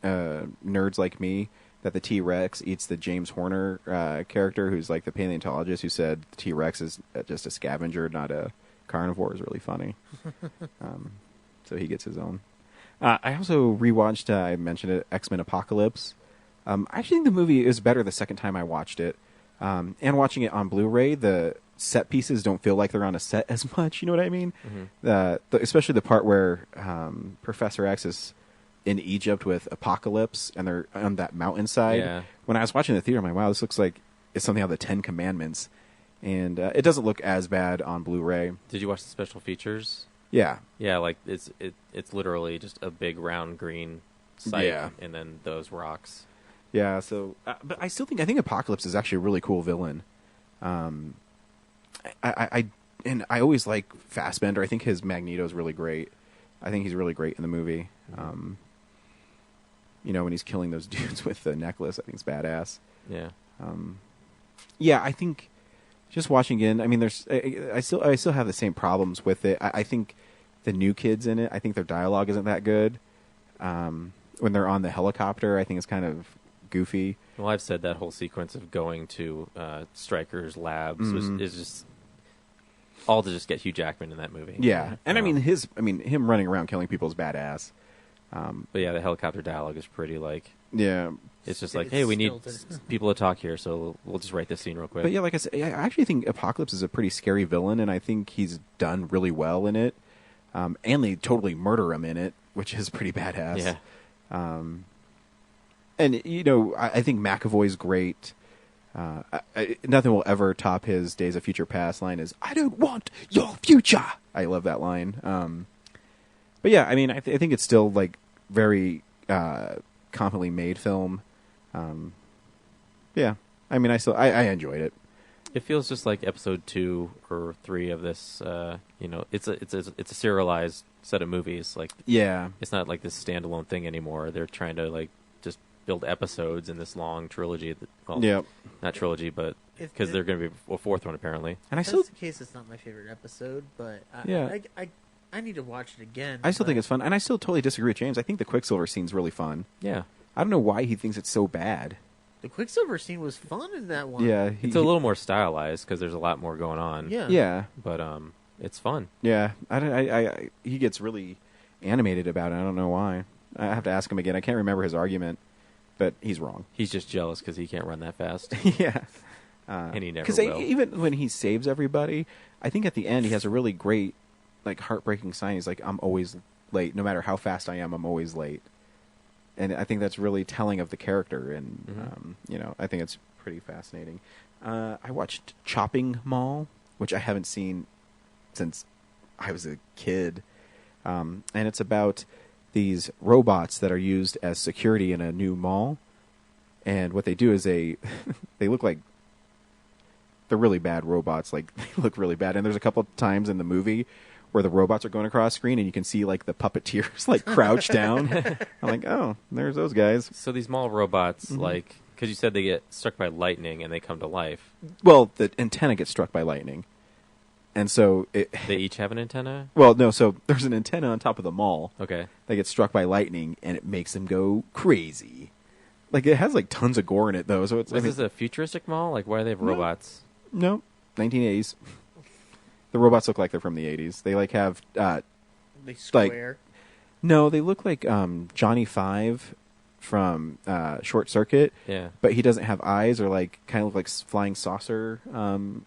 nerds like me, that the T-Rex eats the James Horner character, who's like the paleontologist who said the T-Rex is just a scavenger, not a carnivore, is really funny. So he gets his own. I also rewatched, I mentioned it, X-Men Apocalypse. I actually think the movie is better the second time I watched it. And watching it on Blu-ray, the set pieces don't feel like they're on a set as much, you know what I mean? Especially the part where Professor X is in Egypt with Apocalypse, and they're on that mountainside. Yeah. When I was watching the theater, I'm like, wow, this looks like it's something out of the Ten Commandments. And it doesn't look as bad on Blu-ray. Did you watch the special features? Yeah. Yeah, like it's literally just a big round green site, and then those rocks. Yeah, so but I think Apocalypse is actually a really cool villain. I always like Fassbender. I think his Magneto is really great. I think he's really great in the movie. You know, when he's killing those dudes with the necklace, I think it's badass. Yeah. Yeah, I think just watching again, I mean, I still have the same problems with it. I think the new kids in it, I think their dialogue isn't that good. When they're on the helicopter, I think it's kind of goofy. Well, I've said that whole sequence of going to Stryker's labs is just all to just get Hugh Jackman in that movie. Yeah, and I mean him running around killing people is badass. But yeah, the helicopter dialogue is pretty like. Yeah. It's just like, hey, we need people to talk here, so we'll just write this scene real quick. But yeah, like I said, I actually think Apocalypse is a pretty scary villain, and I think he's done really well in it. And they totally murder him in it, which is pretty badass. Yeah. And, you know, I think McAvoy's great. Nothing will ever top his Days of Future Past line is, I don't want your future. I love that line. But yeah, I mean, I think it's still, like, very competently made film. Yeah, I mean, I enjoyed it. It feels just like episode 2 or 3 of this. You know, it's a serialized set of movies. Like, yeah, it's not like this standalone thing anymore. They're trying to like just build episodes in this long trilogy. Well, not trilogy, but because they're going to be a fourth one apparently. And if that's the case, it's not my favorite episode, but I need to watch it again. I still think it's fun, and I still totally disagree with James. I think the Quicksilver scene's really fun. Yeah, I don't know why he thinks it's so bad. The Quicksilver scene was fun in that one. Yeah, it's a little more stylized because there's a lot more going on. Yeah, but it's fun. Yeah, he gets really animated about it. I don't know why. I have to ask him again. I can't remember his argument, but he's wrong. He's just jealous because he can't run that fast. Yeah. And he never Because will. even when he saves everybody, I think at the end he has a really great, like, heartbreaking sign. He's like, I'm always late. No matter how fast I am, I'm always late. And I think that's really telling of the character. And, I think it's pretty fascinating. I watched Chopping Mall, which I haven't seen since I was a kid. And it's about these robots that are used as security in a new mall. And what they do is they look like, they're really bad robots. Like, they look really bad. And there's a couple times in the movie where the robots are going across screen and you can see, like, the puppeteers, like, crouch down. I'm like, oh, there's those guys. So these mall robots, like, because you said they get struck by lightning and they come to life. Well, the antenna gets struck by lightning. And so They each have an antenna? Well, no, so there's an antenna on top of the mall. Okay. That gets struck by lightning and it makes them go crazy. Like, it has, like, tons of gore in it, though. So it's, Was this a futuristic mall? Like, why do they have robots? No, 1980s. The robots look like they're from the 80s. They, like, have... They square. No, they look like Johnny Five from Short Circuit. Yeah. But he doesn't have eyes, or, like, kind of look like flying saucer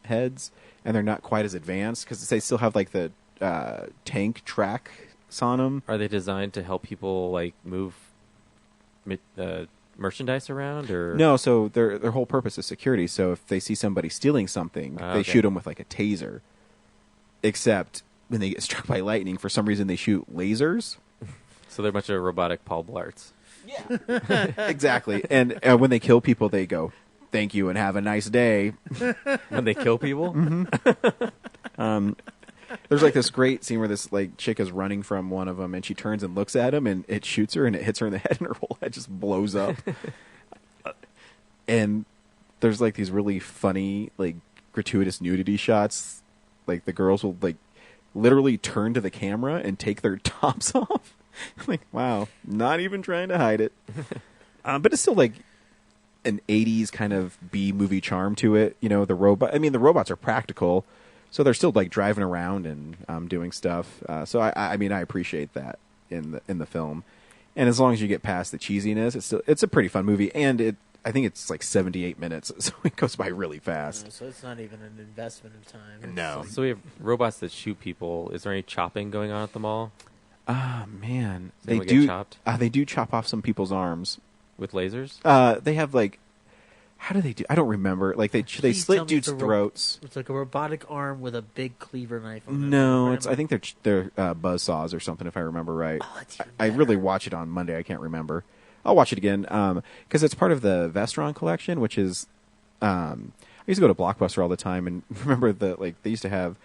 heads. And they're not quite as advanced, because they still have, like, the tank tracks on them. Are they designed to help people, like, move merchandise around, or No, so their whole purpose is security. So if they see somebody stealing something, they okay. shoot them with, like, a taser. Except when they get struck by lightning, for some reason they shoot lasers. So they're a bunch of robotic Paul Blarts. Exactly. And when they kill people, they go, "Thank you and have a nice day." When they kill people? There's, like, this great scene where this, like, chick is running from one of them, and she turns and looks at him, and it shoots her, and it hits her in the head, and her whole head just blows up. And there's, like, these really funny, like, gratuitous nudity shots. Like, the girls will, like, literally turn to the camera and take their tops off. I'm like, wow, not even trying to hide it. But it's still, like, an 80s kind of B-movie charm to it. You know, the robots are practical, so they're still, like, driving around and doing stuff. So I mean, I appreciate that in the film. And as long as you get past the cheesiness, it's a pretty fun movie. And I think it's like 78 minutes, so it goes by really fast. So it's not even an investment of time. No. So we have robots that shoot people. Is there any chopping going on at the mall? Man, Does anyone get chopped? They do chop off some people's arms With lasers? They have, like, how do they do? I don't remember. Like, they Please slit tell me dudes' it's a throats. It's like a robotic arm with a big cleaver knife on it. No, Right? I think they're buzzsaws or something, if I remember right. Oh, that's even I better. really watched it on Monday. I can't remember. I'll watch it again because it's part of the Vestron collection, which is I used to go to Blockbuster all the time, and remember they used to have,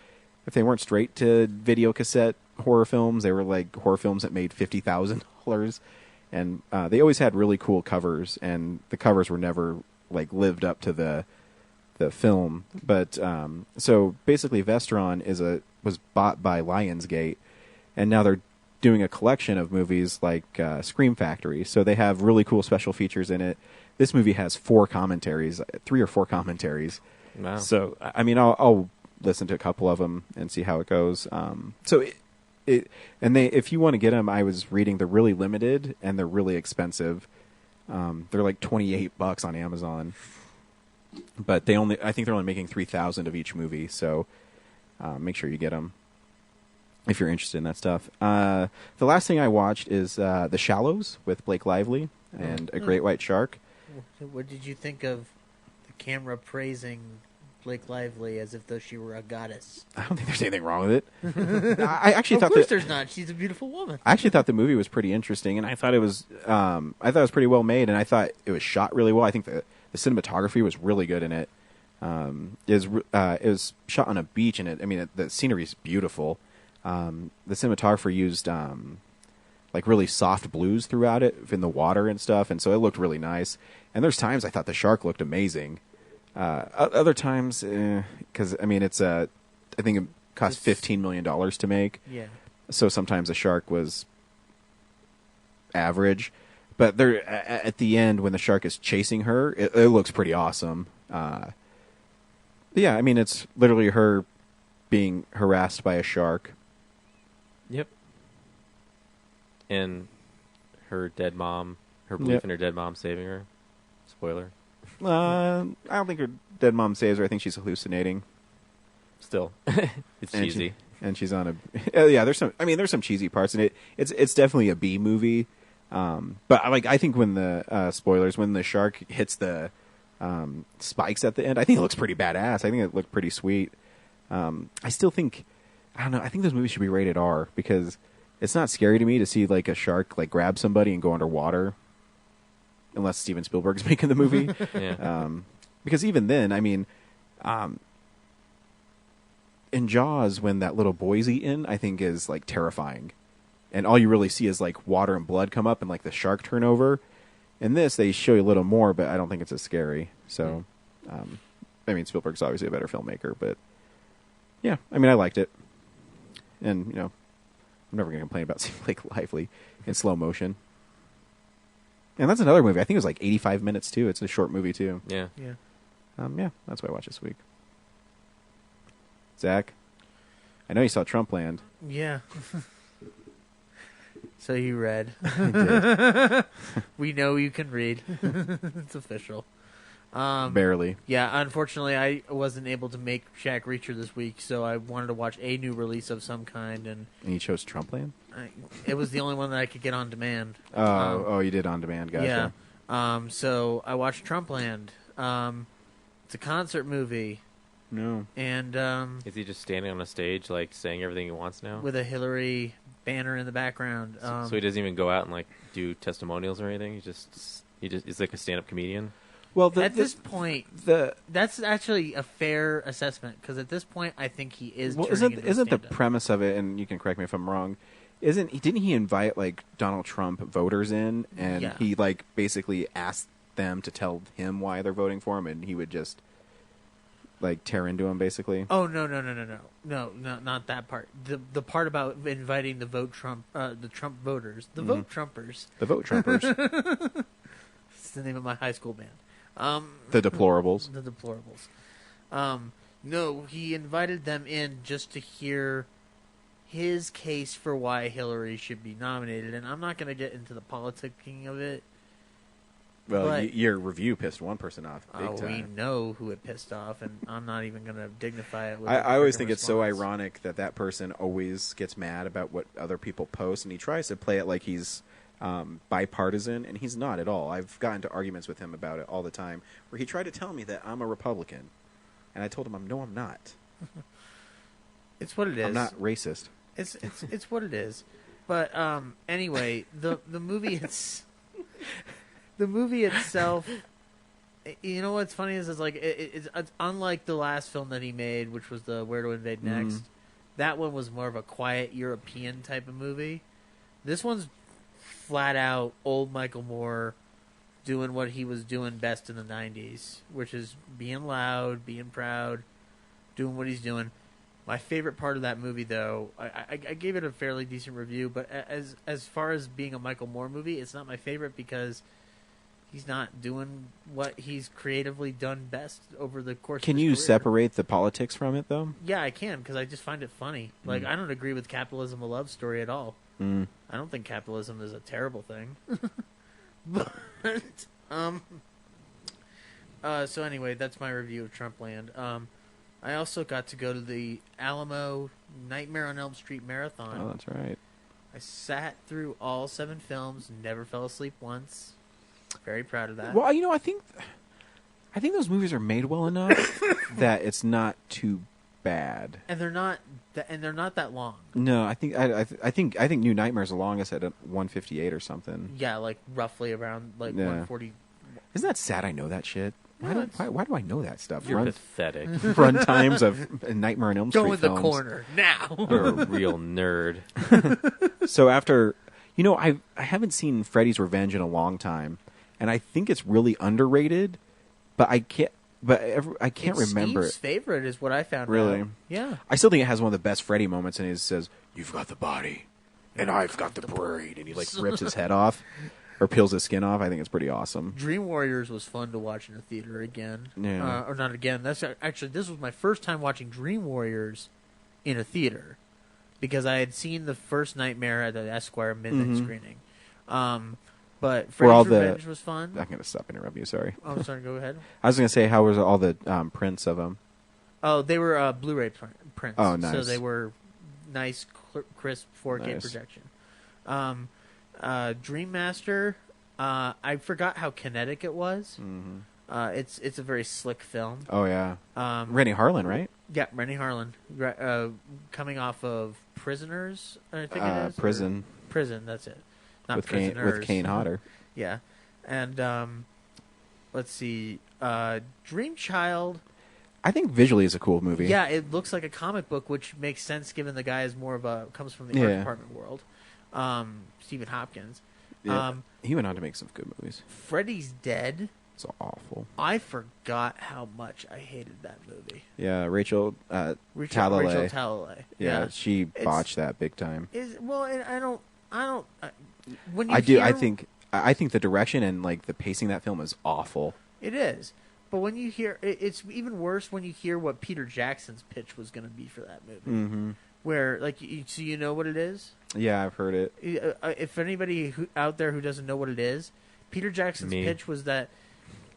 if they weren't straight to video cassette horror films, they were like horror films that made $50,000, and they always had really cool covers, and the covers were never, like, lived up to the film. But so basically Vestron was bought by Lionsgate, and now they're doing a collection of movies like Scream Factory. So they have really cool special features in it. This movie has 3 or 4 commentaries. Wow. So I mean, I'll listen to a couple of them and see how it goes. So if you want to get them, I was reading they're really limited and they're really expensive. They're like $28 on Amazon, but I think they're only making 3,000 of each movie. So make sure you get them if you're interested in that stuff. The last thing I watched is The Shallows with Blake Lively and a great white shark. What did you think of the camera praising Blake Lively as if though she were a goddess? I don't think there's anything wrong with it. I actually Of thought course that there's not. She's a beautiful woman. I actually thought the movie was pretty interesting, and I thought it was pretty well made, and I thought it was shot really well. I think the cinematography was really good in it. It was shot on a beach, and the scenery is beautiful. The cinematographer used like really soft blues throughout it in the water and stuff, and so it looked really nice. And there's times I thought the shark looked amazing. Other times, because it's I think it cost $15 million to make. Yeah. So sometimes the shark was average, but there at the end when the shark is chasing her, it looks pretty awesome. Yeah, it's literally her being harassed by a shark. Yep. and her dead mom, her belief in her dead mom saving her. Spoiler. I don't think her dead mom saves her. I think she's hallucinating. Still, it's And cheesy. And she's on a yeah. There's some cheesy parts in it. It's definitely a B movie. But I think when the spoilers, when the shark hits the spikes at the end, I think it looks pretty badass. I think it looked pretty sweet. I still think, I don't know. I think those movies should be rated R because it's not scary to me to see like a shark like grab somebody and go underwater, unless Steven Spielberg's making the movie. Yeah. Because even then, I mean, in Jaws, when that little boy's eaten, I think is like terrifying, and all you really see is like water and blood come up and like the shark turn over. In this, they show you a little more, but I don't think it's as scary. So, I mean, Spielberg's obviously a better filmmaker, but yeah, I mean, I liked it, and you know, I'm never going to complain about seeing Blake Lively in slow motion. And that's another movie. I think it was like 85 minutes too. It's a short movie too. Yeah. Yeah, that's what I watched this week. Zach, I know you saw Trumpland. Yeah. So you read. I We know you can read. It's official. did. Barely. Yeah, unfortunately, I wasn't able to make Shaq Reacher this week, so I wanted to watch a new release of some kind, and And you chose Trumpland? it was the only one that I could get on demand. Oh, you did on demand. Gotcha. Yeah. So I watched Trumpland. It's a concert movie, No. and Is he just standing on a stage, like saying everything he wants now? with a Hillary banner in the background. So he doesn't even go out and like do testimonials or anything. He's like a stand-up comedian. Well, at this point, that's actually a fair assessment because at this point, I think he is. Well, turning into isn't the stand-up. premise of it? And you can correct me if I'm wrong. Didn't he invite like Donald Trump voters in, and Yeah. he like basically asked them to tell him why they're voting for him, and he would just like tear into him basically. Oh no, not that part. The part about inviting the the Trump voters, the vote Trumpers. The vote Trumpers, It's the name of my high school band. the deplorables. The deplorables. No, he invited them in just to hear his case for why Hillary should be nominated, and I'm not going to get into the politicking of it. Well, But- your review pissed one person off big We time. know who it pissed off, and I'm not even going to dignify it with I always freaking think it's so response. ironic that person always gets mad about what other people post, and he tries to play it like he's bipartisan, and he's not at all. I've gotten into arguments with him about it all the time, where he tried to tell me that I'm a Republican, and I told him, "No, I'm not. It's what it is. I'm not racist." It's what it is. But anyway, the movie the movie itself. You know what's funny is like it's unlike the last film that he made, which was the Where to Invade Next. That one was more of a quiet European type of movie. This one's flat out old Michael Moore doing what he was doing best in the 90s, which is being loud, being proud, doing what he's doing. My favorite part of that movie, though, I gave it a fairly decent review, but as far as being a Michael Moore movie, it's not my favorite because he's not doing what he's creatively done best over the course Can of his you career. separate the politics from it, though? Yeah, I can, because I just find it funny. Like, I don't agree with Capitalism, a Love Story at all. I don't think capitalism is a terrible thing. But, so anyway, that's my review of Trumpland. I also got to go to the Alamo Nightmare on Elm Street Marathon. Oh, that's right. I sat through all 7 films, never fell asleep once. Very proud of that. Well, you know, I think those movies are made well enough that it's not too bad. And they're not that long. No, I think New Nightmare's the longest at 158 or something. Yeah, like roughly around like Yeah. 140. Isn't that sad? I know that shit. Why do I know that stuff? You're pathetic. Run times of Nightmare on Elm Street Go in the films. corner now. You're a real nerd. So after, you know, I haven't seen Freddy's Revenge in a long time, and I think it's really underrated, but I can't remember Steve's it. favorite is what I found Really? out. Yeah. I still think it has one of the best Freddy moments, and he says, "You've got the body, and I've got the brain," and he like rips his head off or peels his skin off. I think it's pretty awesome. Dream Warriors was fun to watch in a theater again. Yeah. Or not again. That's actually, this was my first time watching Dream Warriors in a theater. because I had seen the first Nightmare at the Esquire midnight Mhm. screening. But Were all Freddy's the- Revenge was fun. I'm going to stop interrupting you. Sorry. Oh, sorry. Go ahead. I was going to say, how was all the prints of them? Oh, they were Blu-ray prints. Oh, nice. So they were nice, crisp 4K Nice. projection. Dream Master. I forgot how kinetic it was. Mm-hmm. It's a very slick film. Oh yeah, Um, Rennie Harlan, right? Yeah, Rennie Harlan, coming off of Prisoners. I think it is Prison Prison. That's it. Not with Kane Prisoners. Hodder. Yeah, and let's see, Dream Child. I think visually is a cool movie. Yeah, it looks like a comic book, which makes sense given the guy is more of a comes from the Yeah. art department world. Stephen Hopkins. Yeah. He went on to make some good movies. Freddy's Dead. It's awful. I forgot how much I hated that movie. Yeah, Rachel Rachel Talalay. Talalay. Yeah, she It's- botched that big time. Well, and I don't. When you I do. hear, I think the direction and like the pacing of that film is awful. it is. But when you hear, it's even worse when you hear what Peter Jackson's pitch was going to be for that movie. Mm-hmm. Where, like, so you know what it is? Yeah, I've heard it. If anybody out there who doesn't know what it is, Peter Jackson's Me. pitch was that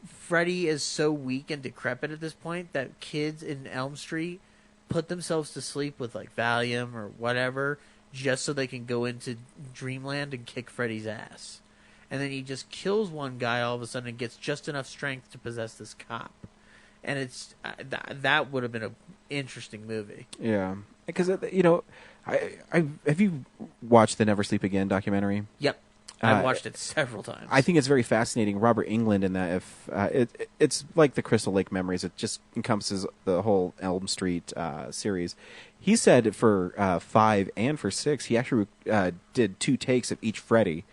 Freddy is so weak and decrepit at this point that kids in Elm Street put themselves to sleep with, like, Valium or whatever just so they can go into Dreamland and kick Freddy's ass. And then he just kills one guy all of a sudden and gets just enough strength to possess this cop. And it's that would have been an interesting movie. Yeah, because I have you watched the Never Sleep Again documentary? Yep, I've watched it several times. I think it's very fascinating. Robert Englund in that, if it's like the Crystal Lake Memories, it just encompasses the whole Elm Street series. He said for 5 and for 6, he actually did 2 takes of each Freddy,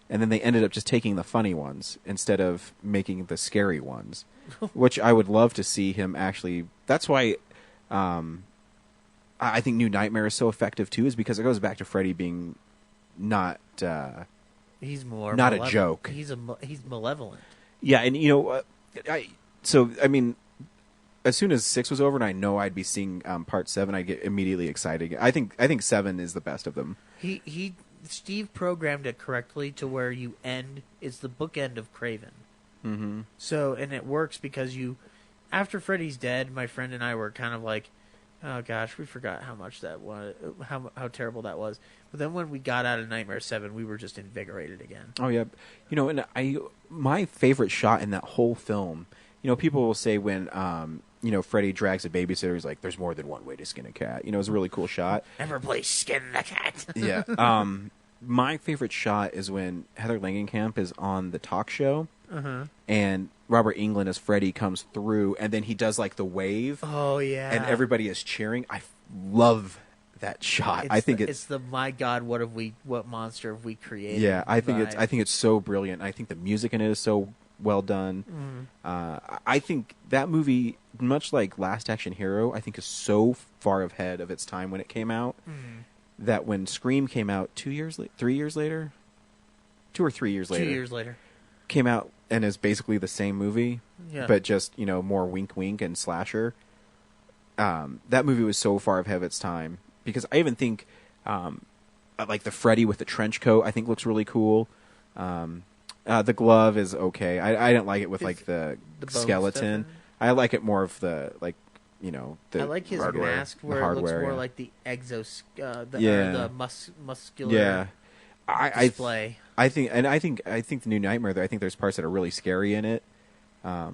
and then they ended up just taking the funny ones instead of making the scary ones, which I would love to see him actually. That's why I think New Nightmare is so effective too, is because it goes back to Freddy being not. He's more not a malevolent. joke. He's malevolent. Yeah, and I mean, as soon as 6 was over, and I know I'd be seeing part 7, I'd get immediately excited. I think 7 is the best of them. Steve programmed it correctly to where you end. It's the bookend of Craven. Mm-hmm. So, and it works because after Freddy's dead, my friend and I were kind of like, oh gosh, we forgot how much that was, how terrible that was. But then when we got out of Nightmare 7, we were just invigorated again. Oh yeah, and my favorite shot in that whole film. People will say when Freddy drags a babysitter, he's like, "There's more than one way to skin a cat." It's a really cool shot. Ever play Skin the Cat? Yeah. My favorite shot is when Heather Langenkamp is on the talk show, and Robert Englund as Freddy comes through, and then he does like the wave. Oh yeah. And everybody is cheering. I love that shot. I think it's the my God, what monster have we created? Yeah, I think vibe. it's so brilliant. I think the music in it is so well done. I think that movie, much like Last Action Hero, I think is so far ahead of its time when it came out that when Scream came out 2 years, 3 years later, 2 or 3 years later, 2 years later, came out and is basically the same movie, but just more wink wink and slasher. That movie was so far ahead of its time because I even think like the Freddy with the trench coat I think looks really cool. The glove is okay. I didn't like it with like the bone skeleton. stuff I like it more of the the I like his hardware, mask the where it looks hardware, more yeah. like the Yeah. muscular Yeah. display. I think the New Nightmare though, I think there's parts that are really scary in it. I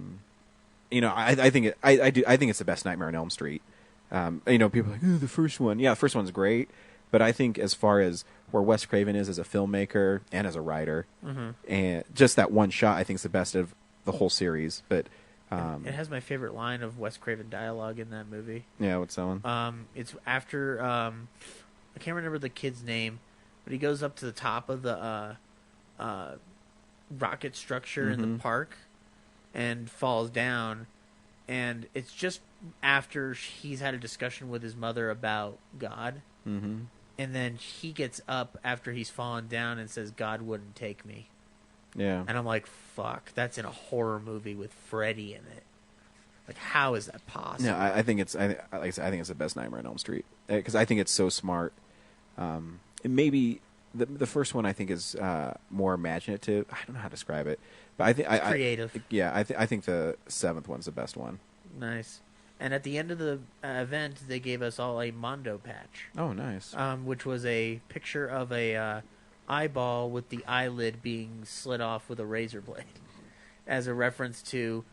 think I think it's the best Nightmare on Elm Street. People are like, the first one. Yeah, the first one's great, but I think as far as where Wes Craven is as a filmmaker and as a writer, and just that one shot, I think is the best of the whole series. But it has my favorite line of Wes Craven dialogue in that movie. yeah, what's that one? It's after I can't remember the kid's name, but he goes up to the top of the rocket structure in the park and falls down, and it's just after he's had a discussion with his mother about God, and then he gets up after he's fallen down and says, "God wouldn't take me." Yeah, And I'm like, fuck, that's in a horror movie with Freddy in it. Like, how is that possible? no, I think it's I think it's the best Nightmare on Elm Street because I think it's so smart. And maybe the first one I think is more imaginative. I don't know how to describe it, but I think creative. I think the seventh one's the best one. Nice. And at the end of the event, they gave us all a Mondo patch. Oh, nice. Which was a picture of a eyeball with the eyelid being slit off with a razor blade, as a reference to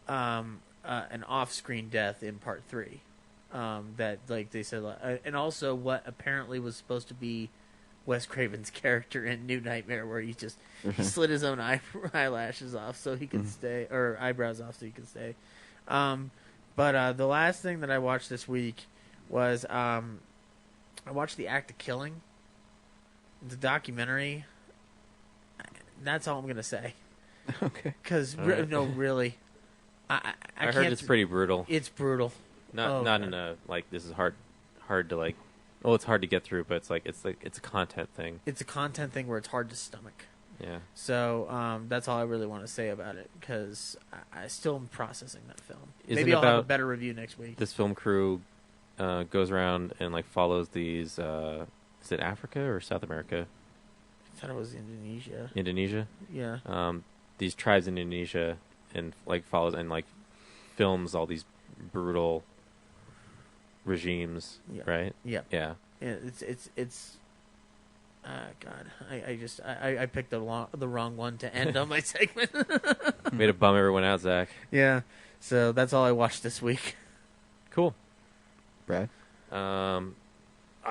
an off-screen death in Part 3. That, like they said, and also what apparently was supposed to be Wes Craven's character in New Nightmare, where he slit his own eyelashes off so he could stay, or eyebrows off so he could stay. But the last thing that I watched this week was I watched The Act of Killing. The documentary. That's all I'm gonna say. Okay. Because right. no, really, I heard it's pretty brutal. It's brutal. Not in a like this is hard to like. Well, it's hard to get through, but it's a content thing. It's a content thing where it's hard to stomach. Yeah. So that's all I really want to say about it, because I still am processing that film. Isn't Maybe I'll have a about better review next week. This film crew goes around and like follows these. Is it Africa or South America? I thought it was Indonesia. Indonesia. Yeah. These tribes in Indonesia, and like follows and like films all these brutal regimes. Yeah. Right. Yeah. Yeah. Yeah. It's. God, I picked the wrong one to end on my segment. Way to bum everyone out, Zach. Yeah. So that's all I watched this week. Cool. Brad?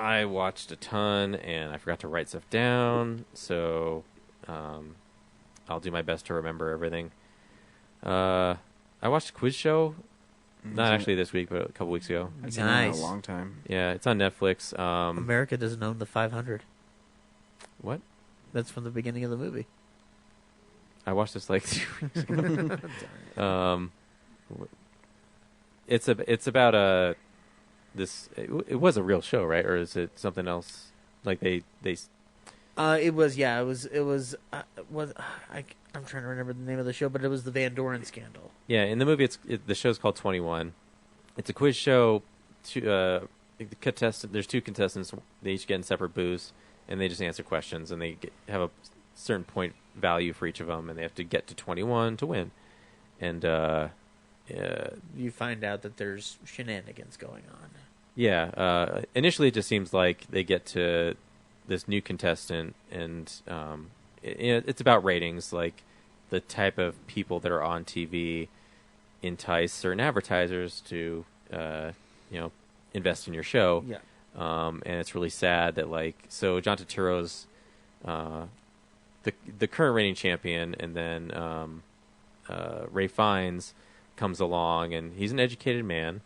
I watched a ton, and I forgot to write stuff down, so I'll do my best to remember everything. I watched a quiz show, not actually this week, but a couple weeks ago. It's been a long time. Yeah, it's on Netflix. America doesn't own the 500. What? That's from the beginning of the movie. I watched this like 2 weeks ago. It's about this. It was a real show, right? Or is it something else? Like they. It was. I'm trying to remember the name of the show, but it was the Van Doren scandal. Yeah, in the movie, the show's called 21. It's a quiz show. There's 2 contestants. They each get in separate booths, and they just answer questions, and they have a certain point value for each of them, and they have to get to 21 to win. And you find out that there's shenanigans going on. Yeah. Initially, it just seems like they get to this new contestant, and it's about ratings, like the type of people that are on TV entice certain advertisers to, invest in your show. Yeah. And it's really sad that so John Turturro's the current reigning champion, and then Ralph Fiennes comes along, and he's an educated man.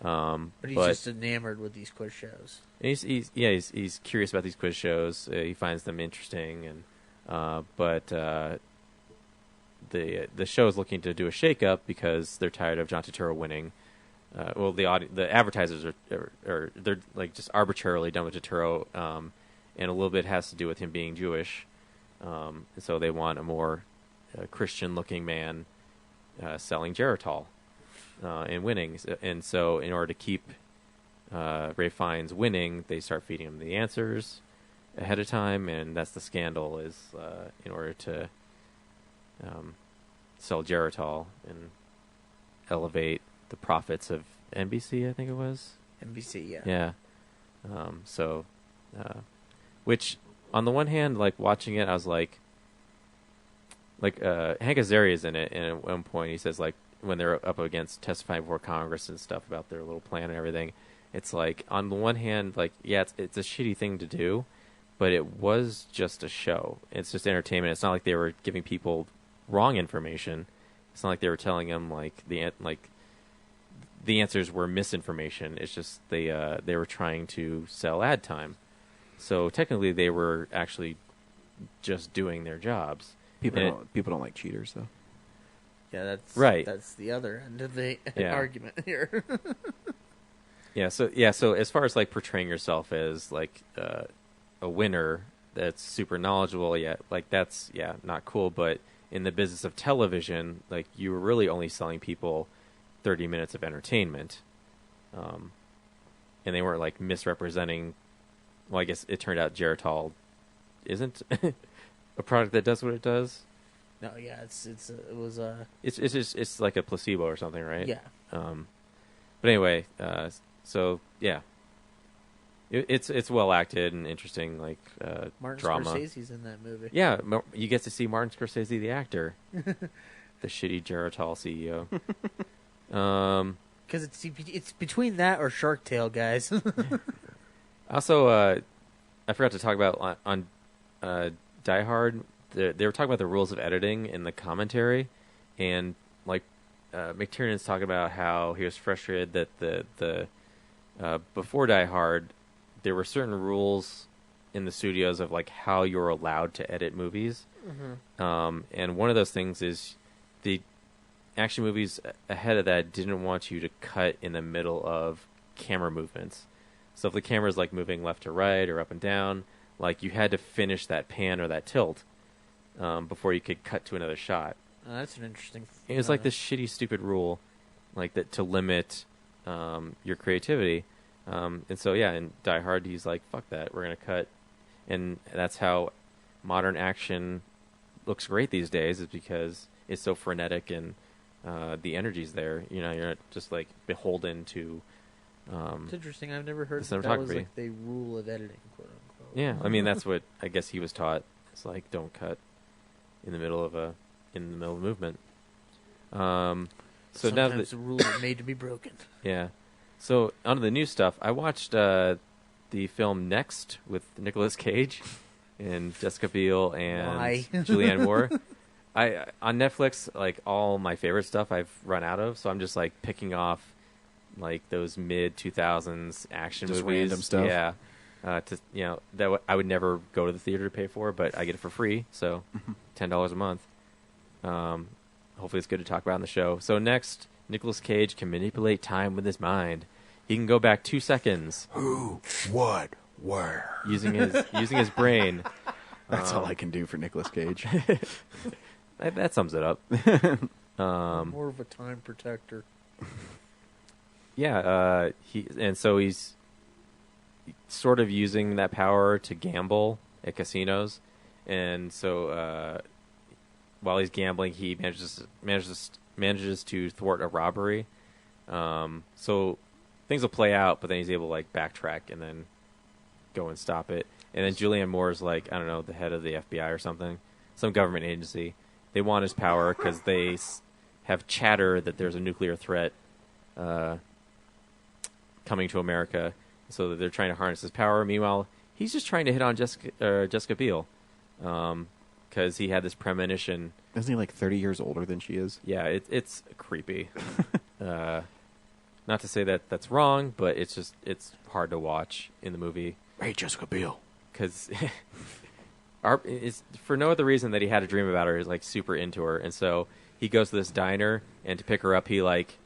But he's just enamored with these quiz shows. And he's curious about these quiz shows. He finds them interesting, and but the show is looking to do a shakeup because they're tired of John Turturro winning. The advertisers are they're like just arbitrarily done with Turturro, and a little bit has to do with him being Jewish. So they want a more Christian-looking man selling Geritol and winning. And so in order to keep Ralph Fiennes winning, they start feeding him the answers ahead of time, and that's the scandal, is in order to sell Geritol and elevate the profits of NBC, I think it was. NBC, yeah. Yeah. Which, on the one hand, like, watching it, I was like Hank Azaria is in it, and at one point he says, like, when they're up against testifying before Congress and stuff about their little plan and everything, it's like, on the one hand, like, yeah, it's a shitty thing to do, but it was just a show. It's just entertainment. It's not like they were giving people wrong information. It's not like they were telling them, like, the answers were misinformation. It's just they were trying to sell ad time. So technically, they were actually just doing their jobs. People don't like cheaters, though. Yeah, that's right. That's the other end of the Yeah. argument here. So as far as like portraying yourself as like a winner that's super knowledgeable, that's not cool. But in the business of television, like, you were really only selling people 30 minutes of entertainment, and they weren't like misrepresenting well, I guess it turned out Geritol isn't a product that does what it does. No, yeah, it was It's like a placebo or something, right? Yeah. But anyway, so yeah, it's well acted and interesting, like Martin drama. Scorsese's in that movie. Yeah, you get to see Martin Scorsese, the actor, the shitty Geritol CEO. Because it's between that or Shark Tale, guys. Also, I forgot to talk about on Die Hard. They were talking about the rules of editing in the commentary, and like McTiernan's talking about how he was frustrated that the before Die Hard, there were certain rules in the studios of like how you're allowed to edit movies, and one of those things is the action movies ahead of that didn't want you to cut in the middle of camera movements. So if the camera's like moving left to right or up and down, like you had to finish that pan or that tilt before you could cut to another shot. That's an interesting. It was like this shitty, stupid rule, like that to limit your creativity. And so yeah, in Die Hard, he's like, "Fuck that, we're gonna cut," and that's how modern action looks great these days. Is because it's so frenetic and the energy's there. You know, you're not just like beholden to. It's interesting. I've never heard the that was like the rule of editing, quote unquote. Yeah, I mean that's what I guess he was taught. It's like don't cut in the middle of a movement. So sometimes now that the rules are made to be broken. Yeah. So on to the new stuff. I watched the film Next with Nicolas Cage and Jessica Biel and Julianne Moore. I on Netflix, like all my favorite stuff I've run out of, so I'm just like picking off like those mid 2000s action Just movies. random stuff. Yeah. To that I would never go to the theater to pay for, but I get it for free, so $10 a month. Hopefully it's good to talk about on the show. So next, Nicolas Cage can manipulate time with his mind. He can go back 2 seconds. Who, what, where? Using his brain. That's all I can do for Nicolas Cage. That sums it up. More of a time protector. Yeah, he's sort of using that power to gamble at casinos, and so while he's gambling, he manages to thwart a robbery. So things will play out, but then he's able to like backtrack and then go and stop it. And then Julianne Moore is like, I don't know, the head of the FBI or something, some government agency. They want his power because they have chatter that there's a nuclear threat coming to America, so that they're trying to harness his power. Meanwhile, he's just trying to hit on Jessica Biel because he had this premonition. Isn't he like 30 years older than she is? Yeah, it's creepy. Not to say that that's wrong, but it's hard to watch in the movie. Hey, Jessica Biel. Because it's for no other reason that he had a dream about her. He's like super into her, and so he goes to this diner, and to pick her up, he like,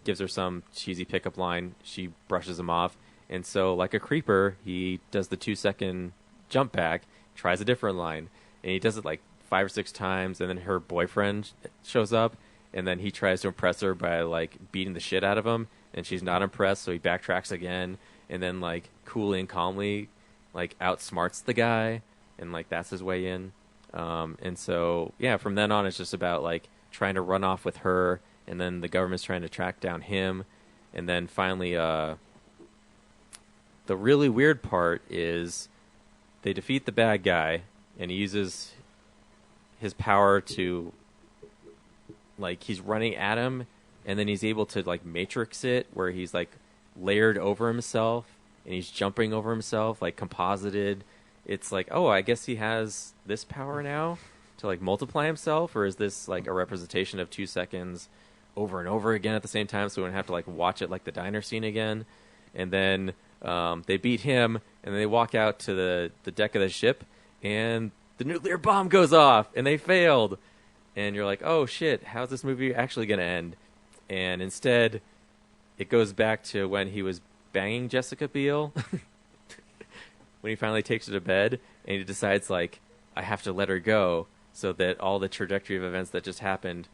gives her some cheesy pickup line. She brushes him off, and so like a creeper, he does the 2-second jump back, tries a different line, and he does it like 5 or 6 times, and then her boyfriend shows up, and then he tries to impress her by like beating the shit out of him, and she's not impressed, so he backtracks again, and then like coolly and calmly like outsmarts the guy, and like that's his way in. And so yeah, from then on it's just about like trying to run off with her, and then the government's trying to track down him, and then finally the really weird part is they defeat the bad guy, and he uses his power to like he's running at him, and then he's able to like matrix it where he's like layered over himself, and he's jumping over himself, like composited. It's like, oh, I guess he has this power now to like multiply himself, or is this like a representation of 2 seconds over and over again at the same time, so we don't have to like watch it like the diner scene again? And then they beat him, and then they walk out to the deck of the ship, and the nuclear bomb goes off, and they failed. And you're like, oh shit, how's this movie actually going to end? And instead, it goes back to when he was banging Jessica Biel, when he finally takes her to bed, and he decides, like, I have to let her go so that all the trajectory of events that just happened,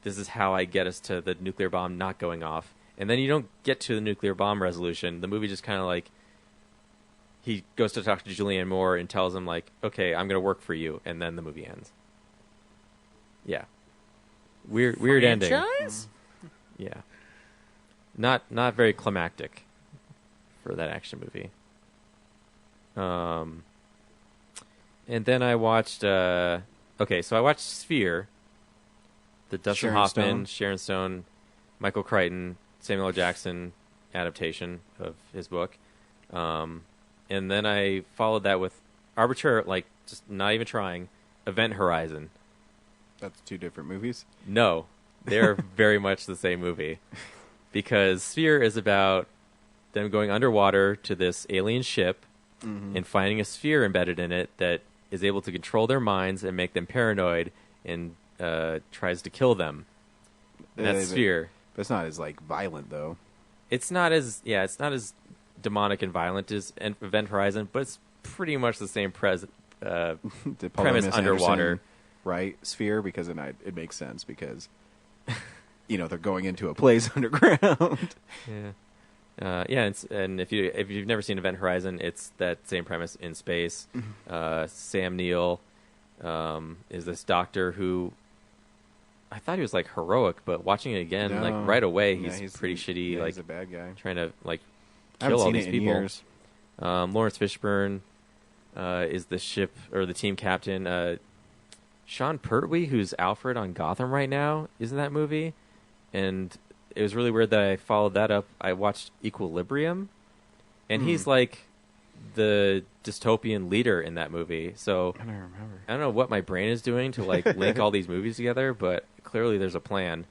this is how I get us to the nuclear bomb not going off. And then you don't get to the nuclear bomb resolution. The movie just kind of, like, he goes to talk to Julianne Moore and tells him like, "Okay, I'm going to work for you," and then the movie ends. Yeah, weird ending. Franchise? Yeah, not very climactic for that action movie. And then I watched. Okay, so I watched Sphere, the Dustin Hoffman, Sharon Stone, Michael Crichton, Samuel L. Jackson adaptation of his book. And then I followed that with arbitrary, like just not even trying, Event Horizon. That's two different movies? No, they're very much the same movie. Because Sphere is about them going underwater to this alien ship and finding a sphere embedded in it that is able to control their minds and make them paranoid and tries to kill them. And that's Sphere. But it's not as like violent though. It's not as demonic and violent as Event Horizon, but it's pretty much the same premise underwater. Right? Sphere, because it makes sense because they're going into a place underground. Yeah. And if you've never seen Event Horizon, it's that same premise in space. Sam Neill is this doctor who I thought he was like heroic, but watching it again, like right away, he's pretty shitty. Yeah, like he's a bad guy, trying to like kill kill all all these people. Years. Lawrence Fishburne is the ship or the team captain. Sean Pertwee, who's Alfred on Gotham right now, is in that movie, and it was really weird that I followed that up. I watched Equilibrium, and he's like the dystopian leader in that movie. So I don't remember. I don't know what my brain is doing to like link all these movies together, but clearly there's a plan.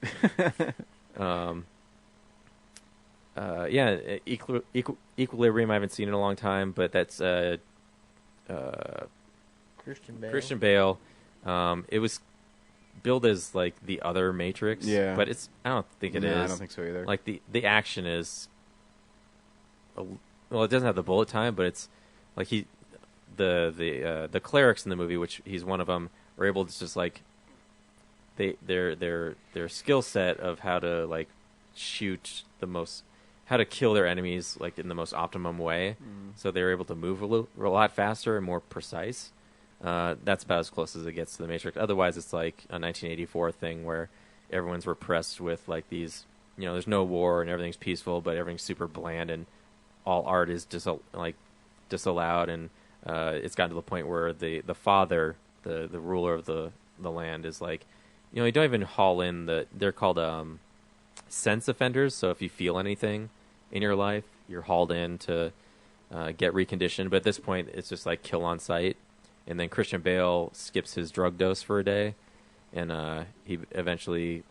Equilibrium I haven't seen in a long time, but that's Christian Bale. It was billed as like the other Matrix, but I don't think it is. I don't think so either. Like the action is, it doesn't have the bullet time, but it's like the clerics in the movie, which he's one of them, are able to just like their skill set of how to like how to kill their enemies like in the most optimum way. So they're able to move a lot faster and more precise. That's about as close as it gets to the Matrix. Otherwise, it's like a 1984 thing where everyone's repressed with like these, there's no war and everything's peaceful, but everything's super bland and all art is disallowed. And it's gotten to the point where the father, the ruler of the land, is like, you don't even haul in they're called sense offenders. So if you feel anything in your life, you're hauled in to get reconditioned. But at this point, it's just like kill on sight. And then Christian Bale skips his drug dose for a day, and he eventually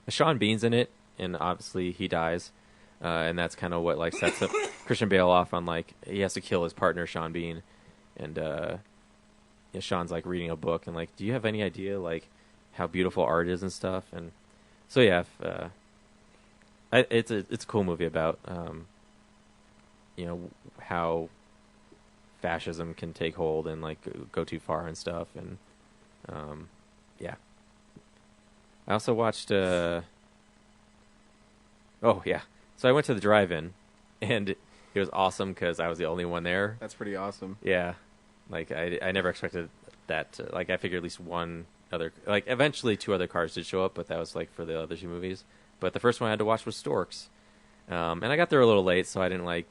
Sean Bean's in it, and obviously he dies, and that's kind of what like sets up Christian Bale off on like he has to kill his partner Sean Bean, and Sean's like reading a book and like, do you have any idea like how beautiful art is and stuff? And so it's a cool movie about how fascism can take hold and like go too far and stuff. And I also watched so I went to the drive-in and it was awesome because I was the only one there. That's pretty awesome. Yeah, like I never expected that to, like I figured at least one other, like eventually two other cars did show up, but that was like for the other two movies. But the first one I had to watch was Storks, and I got there a little late, so I didn't like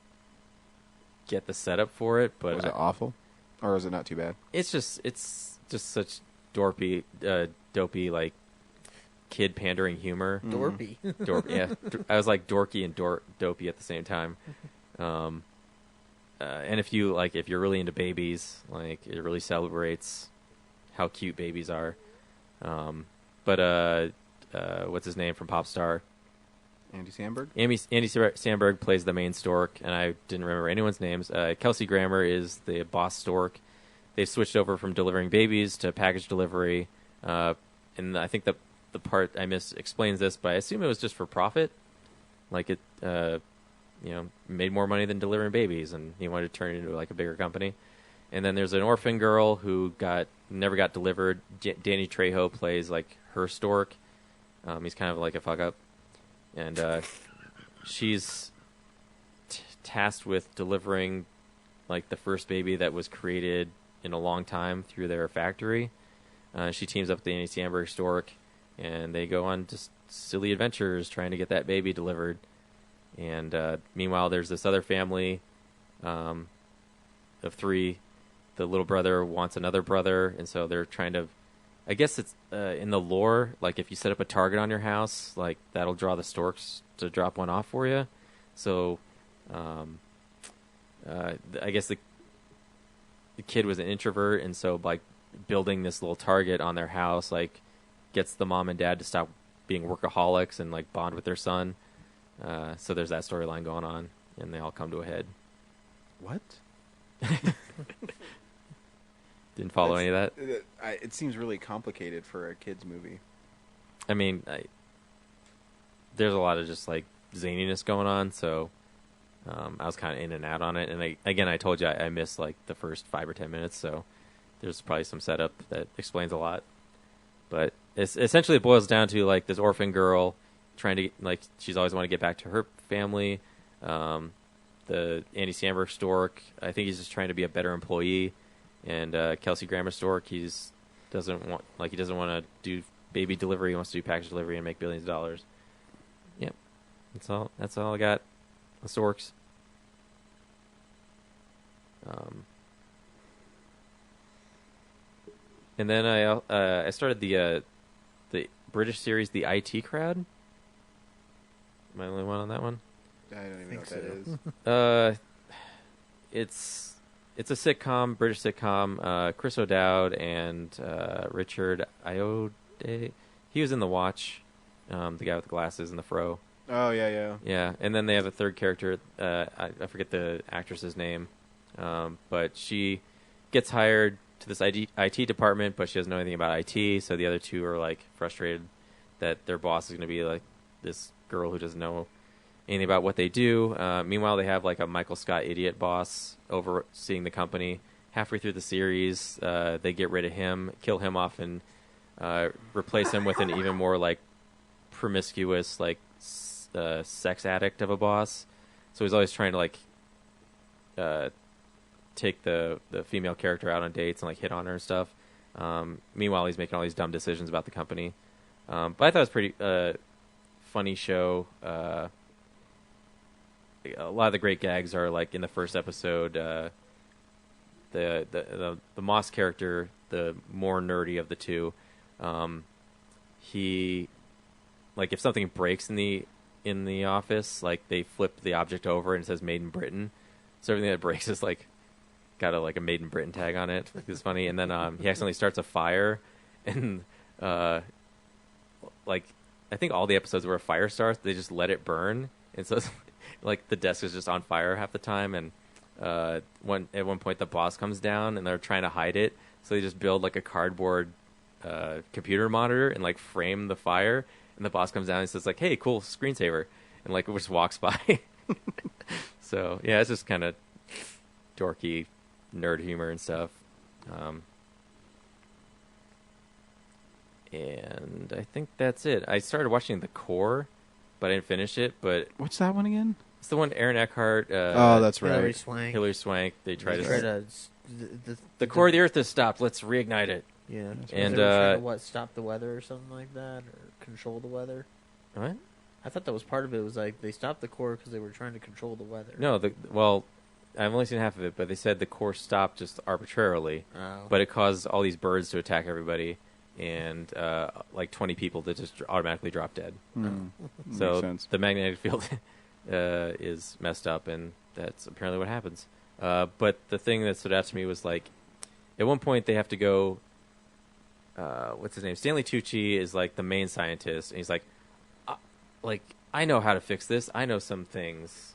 get the setup for it. But was it awful, or was it not too bad? It's just such dopey like kid pandering humor. Dorpy. Yeah. I was like dorky and dopey at the same time. And if you're really into babies, like it really celebrates how cute babies are. But what's his name from Popstar? Andy Samberg? Andy Samberg plays the main stork, and I didn't remember anyone's names. Kelsey Grammer is the boss stork. They've switched over from delivering babies to package delivery. And I think the part I missed explains this, but I assume it was just for profit. Like it, made more money than delivering babies, and he wanted to turn it into like a bigger company. And then there's an orphan girl who never got delivered. Danny Trejo plays like her stork. He's kind of like a fuck up. And she's tasked with delivering like the first baby that was created in a long time through their factory. She teams up with the Andy Samberg stork, and they go on just silly adventures trying to get that baby delivered. And meanwhile, there's this other family of 3. The little brother wants another brother, and so they're trying to... I guess it's in the lore, like if you set up a target on your house, like that'll draw the storks to drop one off for you. So I guess the kid was an introvert, and so like building this little target on their house like gets the mom and dad to stop being workaholics and like bond with their son. So there's that storyline going on, and they all come to a head. What? Didn't follow any of that. It seems really complicated for a kids movie. I mean, there's a lot of just like zaniness going on, so I was kind of in and out on it. And I told you I missed like the first 5 or 10 minutes, so there's probably some setup that explains a lot. But essentially it boils down to like this orphan girl trying to like she's always wanted to get back to her family. The Andy Samberg stork, I think he's just trying to be a better employee. And Kelsey Grammer stork, he doesn't want to do baby delivery. He wants to do package delivery and make billions of dollars. Yep, that's all I got. The storks. And then I started the British series, The IT Crowd. Am I the only one on that one? I don't even know what that is. It's a sitcom, British sitcom. Chris O'Dowd and Richard Ayoade. He was in The Watch, the guy with the glasses and the fro. Oh, yeah. Yeah, and then they have a third character. I forget the actress's name, but she gets hired to this IT department, but she doesn't know anything about IT. So the other two are like frustrated that their boss is going to be like this girl who doesn't know anything about what they do. Meanwhile, they have like a Michael Scott idiot boss overseeing the company. Halfway through the series, they get rid of him, kill him off, and replace him with an even more like promiscuous, like sex addict of a boss. So he's always trying to like take the female character out on dates and like hit on her and stuff. Meanwhile, he's making all these dumb decisions about the company. But I thought it was pretty funny show. A lot of the great gags are like in the first episode. The Moss character, the more nerdy of the two, he like if something breaks in the office, like they flip the object over and it says "Made in Britain," so everything that breaks is like got a "Made in Britain" tag on it. It's funny, and then he accidentally starts a fire, and like I think all the episodes where a fire starts, they just let it burn, and so it's, like the desk is just on fire half the time, and at one point the boss comes down and they're trying to hide it, so they just build like a cardboard computer monitor and like frame the fire, and the boss comes down and says like, "Hey, cool screensaver," and like just walks by. So yeah, it's just kind of dorky nerd humor and stuff. And I think that's it. I started watching The Core, but I didn't finish it. But what's that one again? It's the one Aaron Eckhart. Oh, that's right. Hilary Swank. They try to. The the core of the Earth has stopped. Let's reignite it. Yeah, and they were trying to, stop the weather or something like that, or control the weather. What? I thought that was part of it. It was like they stopped the core because they were trying to control the weather. No, well, I've only seen half of it, but they said the core stopped just arbitrarily, but it caused all these birds to attack everybody, and like 20 people to just automatically drop dead. So Makes sense. the magnetic field is messed up, and that's apparently what happens. But the thing that stood out to me was like, at one point they have to go. What's his name? Stanley Tucci is like the main scientist, and he's like, I know how to fix this. I know some things.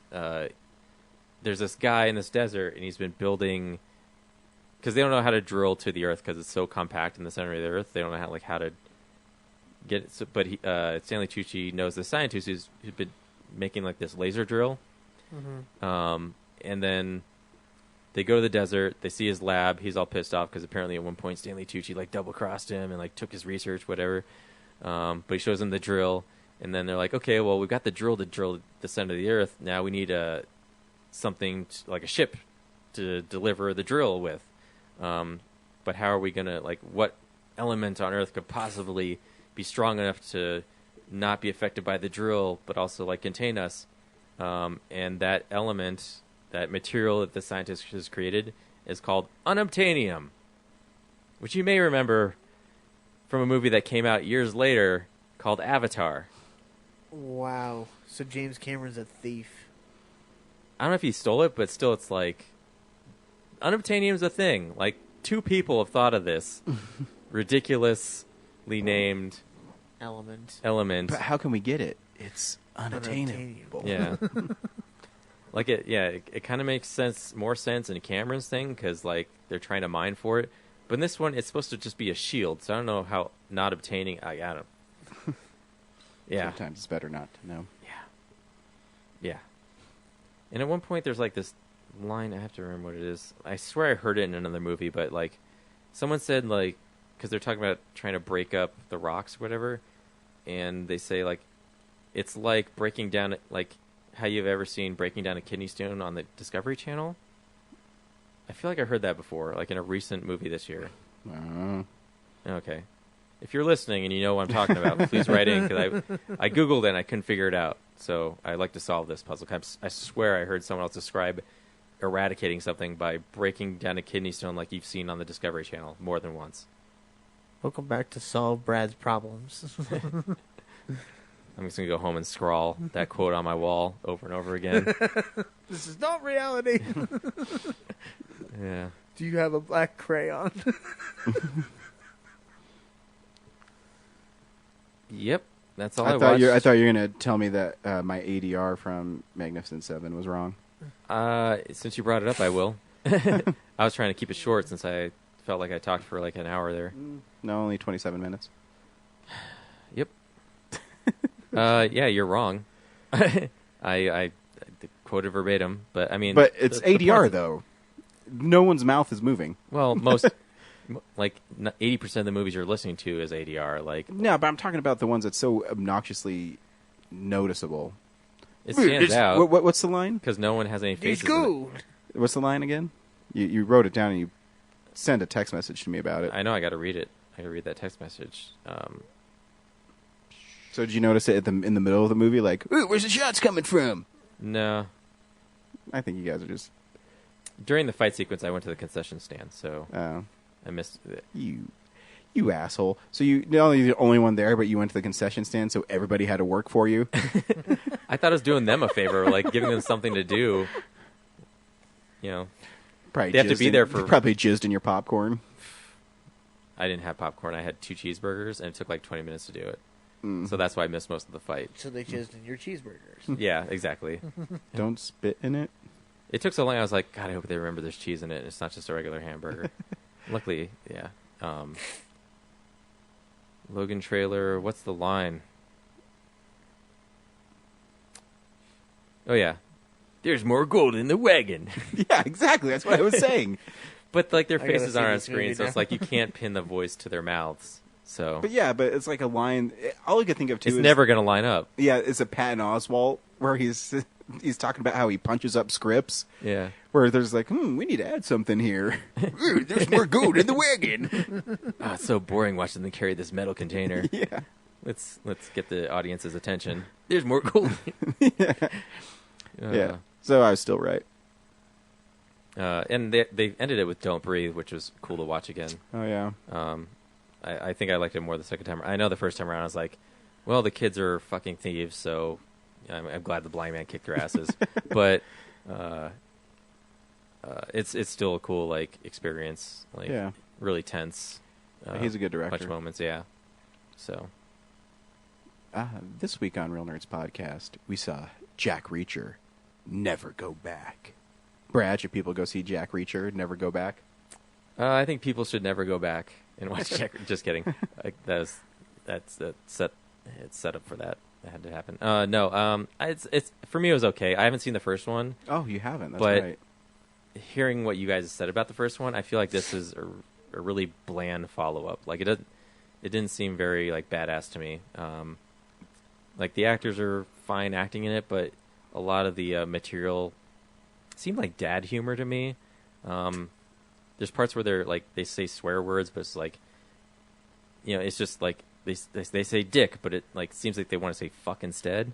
There's this guy in this desert, and he's been building, because they don't know how to drill to the Earth because it's so compact in the center of the Earth. They don't know how to get it. So, but Stanley Tucci knows the scientist who's been making like this laser drill. Mm-hmm. And then they go to the desert. They see his lab. He's all pissed off because apparently at one point Stanley Tucci like double crossed him and like took his research, whatever. But he shows him the drill, and then they're like, okay, well, we've got the drill to drill the center of the Earth. Now we need something like a ship to deliver the drill with. But how are we gonna what element on Earth could possibly be strong enough to not be affected by the drill, but also contain us? And that element, that material that the scientist has created, is called unobtainium, which you may remember from a movie that came out years later called Avatar. Wow. So James Cameron's a thief. I don't know if he stole it, but still, it's unobtainium's a thing. 2 people have thought of this ridiculously named Element. But how can we get it? It's unattainable. Yeah. It kind of makes more sense in Cameron's thing because they're trying to mine for it. But in this one, it's supposed to just be a shield. So I don't know how not obtaining. I don't. Yeah. Sometimes it's better not to know. Yeah. And at one point, there's this line. I have to remember what it is. I swear I heard it in another movie, but someone said because they're talking about trying to break up the rocks or whatever, and they say it's like breaking down how you've ever seen breaking down a kidney stone on the Discovery Channel. I feel like I heard that before, in a recent movie this year. Okay. If you're listening and you know what I'm talking about, please write in, because I Googled it and I couldn't figure it out. So I'd like to solve this puzzle. I swear I heard someone else describe eradicating something by breaking down a kidney stone like you've seen on the Discovery Channel more than once. Welcome back to Solve Brad's Problems. I'm just going to go home and scrawl that quote on my wall over and over again. This is not reality. Yeah. Do you have a black crayon? Yep. That's all I I thought watched. I thought you were going to tell me that my ADR from Magnificent Seven was wrong. Since you brought it up, I will. I was trying to keep it short since I felt like I talked for an hour there. No, only 27 minutes. Yep. Yeah, you're wrong. I quoted verbatim, but I mean... But it's ADR, though. No one's mouth is moving. Well, most... 80% of the movies you're listening to is ADR. No, but I'm talking about the ones that's so obnoxiously noticeable. It stands out. What's the line? Because no one has any faces. It's good. What's the line again? You wrote it down and you sent a text message to me about it. I know. I got to read it. I got to read that text message. So did you notice it in the middle of the movie? Ooh, where's the shots coming from? No. I think you guys are just... During the fight sequence, I went to the concession stand, so I missed it. You asshole. So you not only the only one there, but you went to the concession stand, so everybody had to work for you? I thought I was doing them a favor, giving them something to do. Probably they have to be there for... Probably jizzed in your popcorn. I didn't have popcorn. I had 2 cheeseburgers, and it took 20 minutes to do it. So that's why I missed most of the fight. So they jizzed in your cheeseburgers. Yeah, exactly. Don't spit in it. It took so long, I was like, God, I hope they remember there's cheese in it. It's not just a regular hamburger. Luckily, yeah. Logan trailer, what's the line? Oh, yeah. There's more gold in the wagon. Yeah, exactly. That's what I was saying. But, their I faces gotta aren't on see screen, this so movie it's you can't pin the voice to their mouths. So But it's a line... All I could think of, too, it's is... never going to line up. Yeah, it's a Patton Oswalt where he's talking about how he punches up scripts. Yeah. Where there's we need to add something here. Ooh, there's more gold in the wagon. Oh, it's so boring watching them carry this metal container. Yeah. Let's get the audience's attention. There's more gold. Yeah. So I was still right. And they ended it with "Don't Breathe," which was cool to watch again. Oh yeah. I think I liked it more the second time. I know the first time around I was like, well, the kids are fucking thieves, so I'm glad the blind man kicked their asses. But it's still a cool experience. Really tense. He's a good director. Punch moments, yeah. So this week on Real Nerds Podcast, we saw Jack Reacher, Never Go Back. Brad, should people go see Jack Reacher, Never Go Back? I think people should never go back and watch Jack. Just kidding. It's set up for that. That had to happen. No. It's for me. It was okay. I haven't seen the first one. Oh, you haven't? That's but right. Hearing what you guys said about the first one, I feel like this is a really bland follow up. It didn't seem very badass to me. The actors are fine acting in it, but a lot of the material seemed like dad humor to me. There's parts where they say swear words, but it's like, it's just like they say dick, but it like seems like they want to say fuck instead.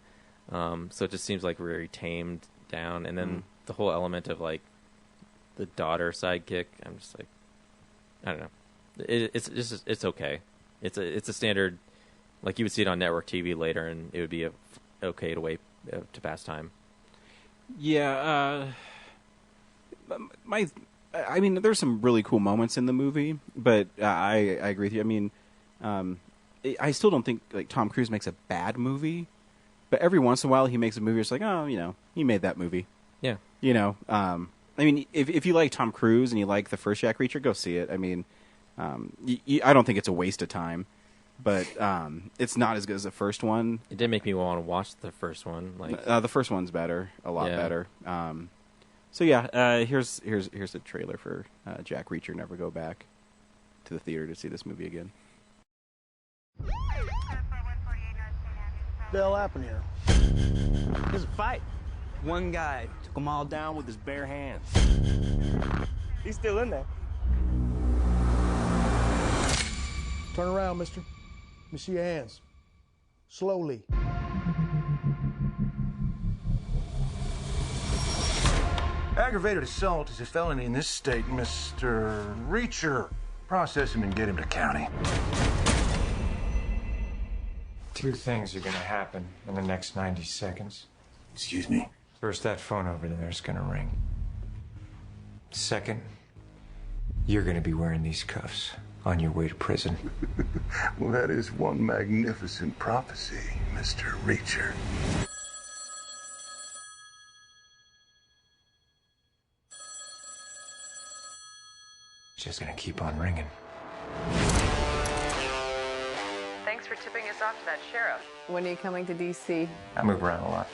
So it just seems like very tamed down. And then the whole element of like the daughter sidekick, I'm just like, I don't know. It's okay. It's a standard, like you would see it on network TV later, and it would be okay to wait to pass time. Yeah, I mean, there's some really cool moments in the movie, but I agree with you. I mean, I still don't think like Tom Cruise makes a bad movie, but every once in a while he makes a movie. It's like, oh, he made that movie. Yeah. I mean, if you like Tom Cruise and you like the first Jack Reacher, go see it. I mean, I don't think it's a waste of time, but it's not as good as the first one. It did make me want to watch the first one. The first one's better, a lot better. So yeah, here's the trailer for Jack Reacher. Never go back to the theater to see this movie again. What the hell happened here? There's a fight. One guy took them all down with his bare hands. He's still in there. Turn around, mister. Let me see your hands. Slowly. Aggravated assault is a felony in this state, Mr. Reacher. Process him and get him to county. Two things are gonna happen in the next 90 seconds. Excuse me? First, that phone over there is gonna ring. Second, you're gonna be wearing these cuffs on your way to prison. Well, that is one magnificent prophecy, Mr. Reacher. It's just gonna keep on ringing. Thanks for tipping us off to that sheriff. When are you coming to D.C.? I move around a lot.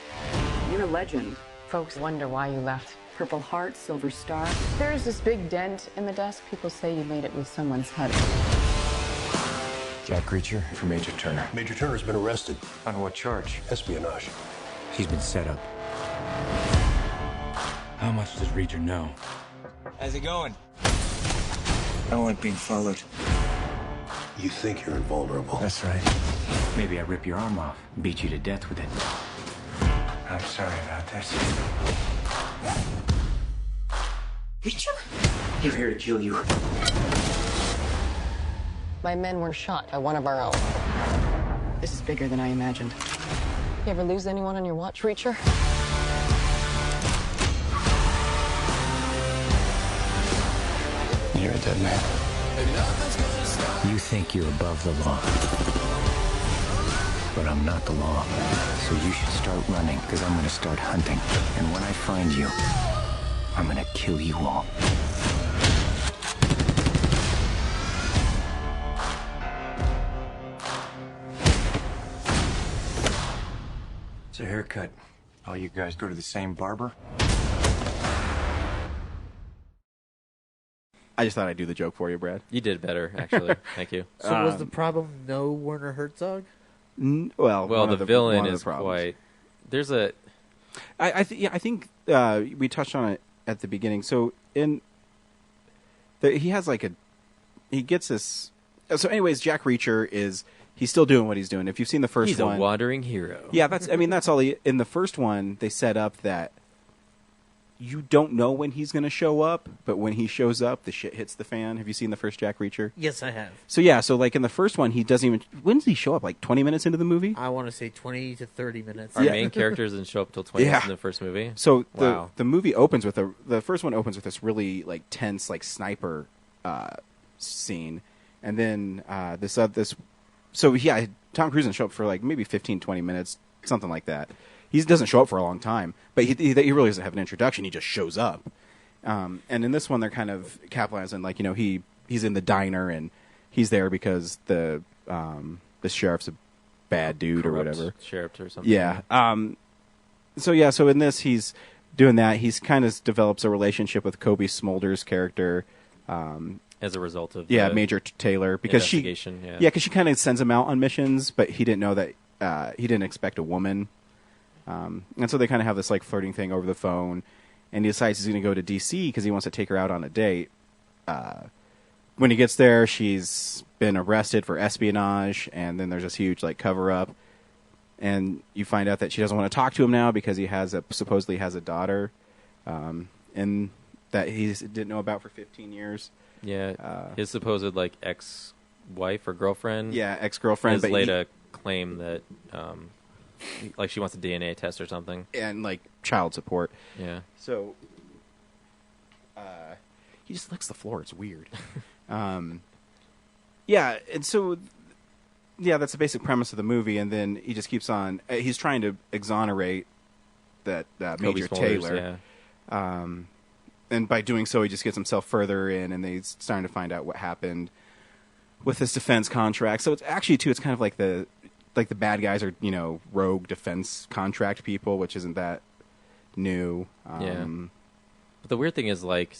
You're a legend. Folks wonder why you left. Purple Heart, Silver Star. There's this big dent in the desk. People say you made it with someone's head. Jack Reacher for Major Turner. Major Turner's been arrested. On what charge? Espionage. He's been set up. How much does Reacher know? How's it going? I don't like being followed. You think you're invulnerable. That's right. Maybe I rip your arm off and beat you to death with it. I'm sorry about this. Reacher? You're here to kill you. My men were shot by one of our own. This is bigger than I imagined. You ever lose anyone on your watch, Reacher? You're a dead man. You think you're above the law. But I'm not the law. So you should start running, because I'm going to start hunting. And when I find you, I'm going to kill you all. It's a haircut. All you guys go to the same barber? I just thought I'd do the joke for you, Brad. You did better, actually. Thank you. So was the problem no Werner Herzog? Well, the villain is quite. There's a. I think we touched on it at the beginning. So he has like he gets this. So, anyways, Jack Reacher he's still doing what he's doing. If you've seen the first one, he's a wandering hero. Yeah, that's all. In the first one, they set up that you don't know when he's going to show up, but when he shows up, the shit hits the fan. Have you seen the first Jack Reacher? Yes, I have. So like in the first one, he doesn't even. When does he show up? Like 20 minutes into the movie? I want to say 20 to 30 minutes. Our main character doesn't show up until 20 minutes in the first movie. So wow. the movie opens with the first one opens with this really like tense like sniper scene, and then Tom Cruise doesn't show up for like maybe 15, 20 minutes, something like that. He doesn't show up for a long time, but he really doesn't have an introduction. He just shows up. And in this one, they're kind of capitalizing, like, he's in the diner and he's there because the sheriff's a bad dude or whatever. Sheriff or something. Yeah. So in this, he's doing that. He's kind of develops a relationship with Kobe Smulders' character. As a result of Major Taylor, because she kind of sends him out on missions, but he didn't know that he didn't expect a woman. And so they kind of have this like flirting thing over the phone, and he decides he's going to go to D.C. because he wants to take her out on a date. When he gets there, she's been arrested for espionage, and then there's this huge like cover-up. And you find out that she doesn't want to talk to him now because he supposedly has a daughter, and that he didn't know about for 15 years. Yeah, his supposed like ex-wife or girlfriend. Yeah, ex-girlfriend. Has laid a claim that, like she wants a DNA test or something, and like child support. Yeah. So, he just licks the floor. It's weird. Yeah, and so. Yeah, that's the basic premise of the movie, and then he just keeps on. He's trying to exonerate that Major Taylor, and by doing so, he just gets himself further in, and they're starting to find out what happened with this defense contract. So it's actually too. It's kind of like the bad guys are rogue defense contract people, which isn't that new. Yeah. But the weird thing is like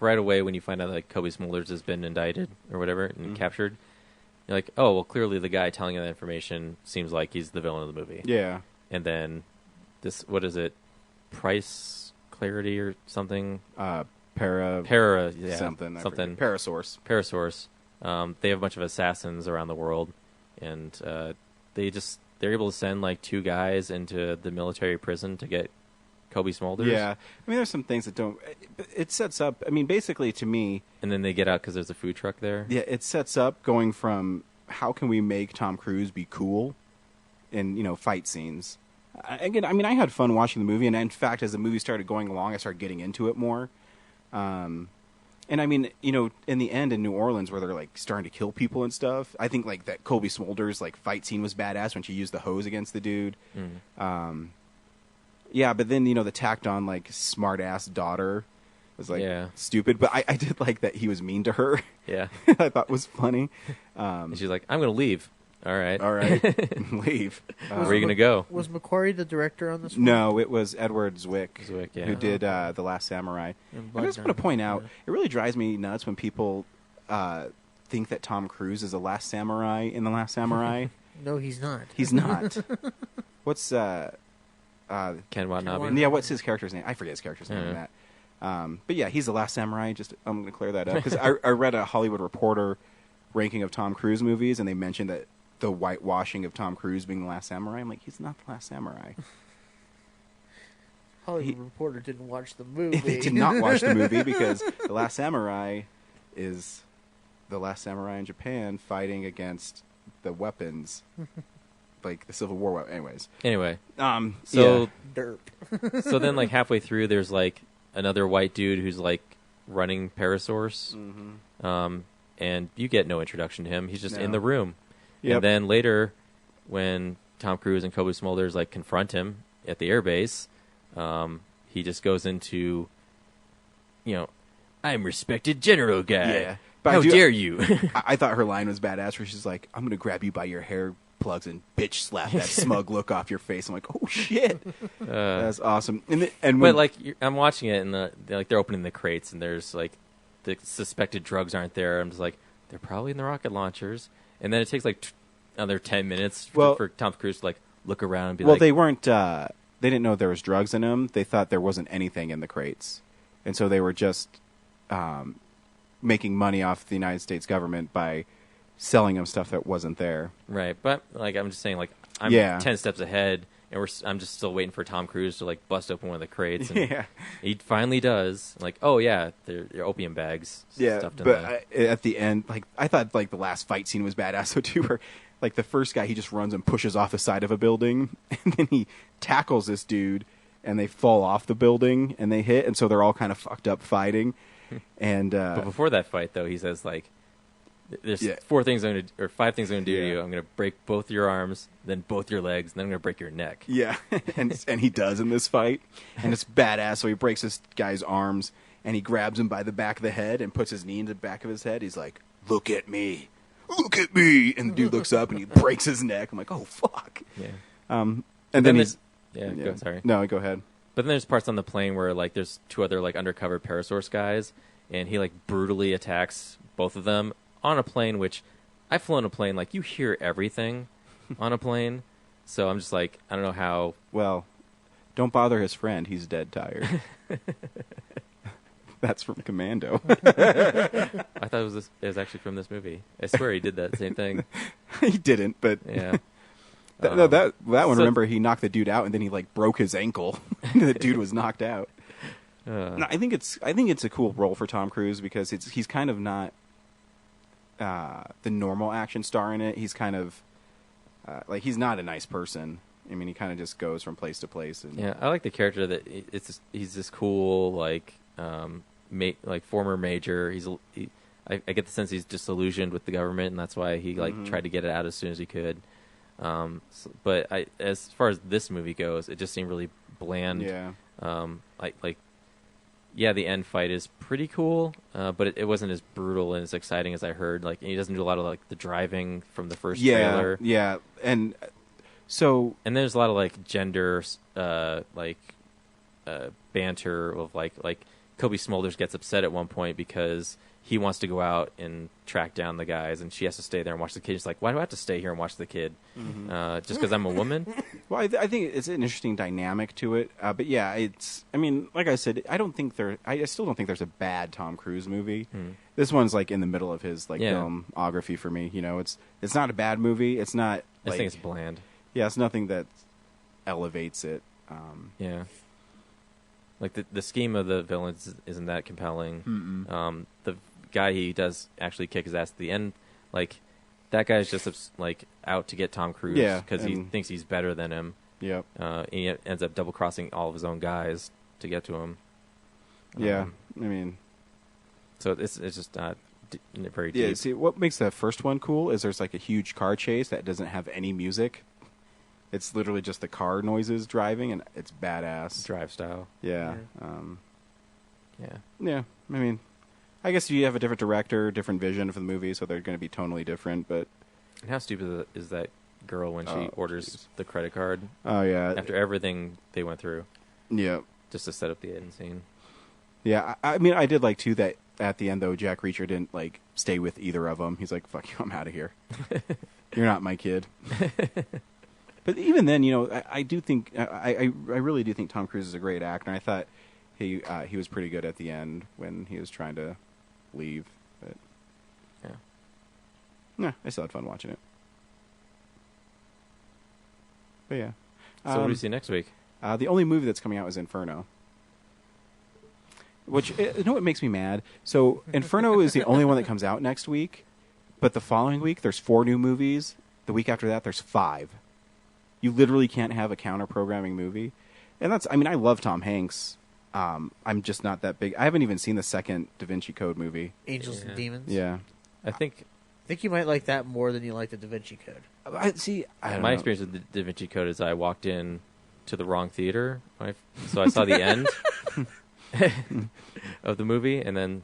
right away when you find out that Cobie Smulders has been indicted or whatever and captured. You're like, oh, well, clearly the guy telling you that information seems like he's the villain of the movie. Yeah. And then this, what is it? Price Clarity or something? Para, yeah. Something. Parasource. They have a bunch of assassins around the world, and they're able to send like 2 guys into the military prison to get Cobie Smulders. Yeah. I mean, there's some things that don't... It sets up... I mean, basically, to me... And then they get out because there's a food truck there. Yeah, it sets up going from how can we make Tom Cruise be cool in, fight scenes. Again, I mean, I had fun watching the movie, and in fact, as the movie started going along, I started getting into it more. And I mean, in the end in New Orleans where they're like starting to kill people and stuff, I think like that Cobie Smulders like fight scene was badass when she used the hose against the dude. Yeah, but then, the tacked on, like, smart-ass daughter was, like, stupid. But I did like that he was mean to her. Yeah. I thought was funny. And she's like, I'm going to leave. All right. Leave. Where are you going to go? Was McQuarrie the director on this one? No, it was Edward Zwick, yeah. who did The Last Samurai. I just want to point out, it really drives me nuts when people think that Tom Cruise is the last samurai in The Last Samurai. No, he's not. He's not. What's... Ken Watanabe. Yeah, what's his character's name? I forget his character's name in that. But yeah, he's the last samurai. I'm going to clear that up because I read a Hollywood Reporter ranking of Tom Cruise movies, and they mentioned that the whitewashing of Tom Cruise being the last samurai. I'm like, he's not the last samurai. Hollywood Reporter didn't watch the movie. They did not watch the movie because the last samurai is the last samurai in Japan fighting against the weapons. Like the Civil War. Anyways. Anyway. Derp. So then, like halfway through, there's like another white dude who's like running Parasource, and you get no introduction to him. He's just in the room. Yep. And then later, when Tom Cruise and Cobie Smulders like confront him at the airbase, he just goes into, I'm respected general guy. Yeah. How dare you? I thought her line was badass, where she's like, "I'm gonna grab you by your hair plugs and bitch slap that smug look off your face." I'm like, oh shit, that's awesome. But like I'm watching it, and they're opening the crates, and there's like the suspected drugs aren't there. I'm just like, they're probably in the rocket launchers. And then it takes like another 10 minutes for Tom Cruise to like look around and be like, they weren't. They didn't know there was drugs in them. They thought there wasn't anything in the crates, and so they were just making money off the United States government by selling them stuff that wasn't there. Right, but like I'm just saying, like I'm 10 steps ahead, and I'm just still waiting for Tom Cruise to like bust open one of the crates. And he finally does. Like, oh yeah, they're opium bags. Stuffed but at the end, like I thought, like the last fight scene was badass. So too, where like the first guy, he just runs and pushes off the side of a building, and then he tackles this dude, and they fall off the building and they hit, and so they're all kind of fucked up fighting. And but before that fight, though, he says like, "There's 5 things I'm gonna do to you. I'm gonna break both your arms, then both your legs, and then I'm gonna break your neck." Yeah, and he does in this fight, and it's badass. So he breaks this guy's arms, and he grabs him by the back of the head and puts his knee in the back of his head. He's like, "Look at me, look at me!" And the dude looks up and he breaks his neck. I'm like, "Oh fuck!" Yeah. And then he's sorry. No, go ahead. But then there's parts on the plane where like there's 2 other like undercover Parasource guys, and he like brutally attacks both of them on a plane. Which I've flown a plane, like you hear everything on a plane, so I'm just like, I don't know how. Well, Don't bother his friend. He's dead tired. That's from Commando. I thought it was actually from this movie. I swear he did that same thing. He didn't, but yeah. No, that one. So- Remember, he knocked the dude out, and then he like broke his ankle. The dude was knocked out. No, I think it's a cool role for Tom Cruise because he's kind of not the normal action star in it. He's kind of like he's not a nice person. I mean, he kind of just goes from place to place. And Yeah, I like the character that he's this cool like former major. I get the sense he's disillusioned with the government, and that's why he tried to get it out as soon as he could. But as far as this movie goes, it just seemed really bland. Yeah. The end fight is pretty cool, but it wasn't as brutal and as exciting as I heard. Like, he doesn't do a lot of like the driving from the first trailer. Yeah, and there's a lot of like gender, banter of like Kobe Smulders gets upset at one point because he wants to go out and track down the guys, and she has to stay there and watch the kid. She's like, why do I have to stay here and watch the kid? Just because I'm a woman? Well, I think it's an interesting dynamic to it. But yeah, I mean, like I said, I still don't think there's a bad Tom Cruise movie. This one's like in the middle of his filmography for me. You know, it's not a bad movie. It's not. I think it's bland. Yeah, it's nothing that elevates it. Yeah. Like the scheme of the villains isn't that compelling. The guy he does actually kick his ass at the end, like that guy's just like out to get Tom Cruise because he thinks he's better than him. Yep. He ends up double crossing all of his own guys to get to him. Yeah, I mean, so it's just not very deep. Yeah. See, what makes that first one cool is there's like a huge car chase that doesn't have any music. It's literally just the car noises driving, and it's badass. Drive style. Yeah. Yeah. I mean, I guess you have a different director, different vision for the movie, so they're going to be totally different. But and how stupid is that girl when she orders the credit card? Oh yeah. After everything they went through. Yeah. Just to set up the end scene. Yeah, I mean, I did like too that at the end though, Jack Reacher didn't like stay with either of them. He's like, "Fuck you, I'm out of here. You're not my kid." But even then, you know, I do think I really do think Tom Cruise is a great actor. And I thought he was pretty good at the end when he was trying to leave. But yeah, I still had fun watching it. But yeah. So what do you see next week? The only movie that's coming out is Inferno. Which, you know what makes me mad? So Inferno is the only one that comes out next week, but the following week there's 4 new movies. The week after that there's 5. You literally can't have a counter-programming movie. And I mean, I love Tom Hanks. I'm just not that big. I haven't even seen the second Da Vinci Code movie. Angels and Demons? Yeah. I think you might like that more than you like the Da Vinci Code. I don't know. Experience with the Da Vinci Code is I walked in to the wrong theater. So I saw the end of the movie and then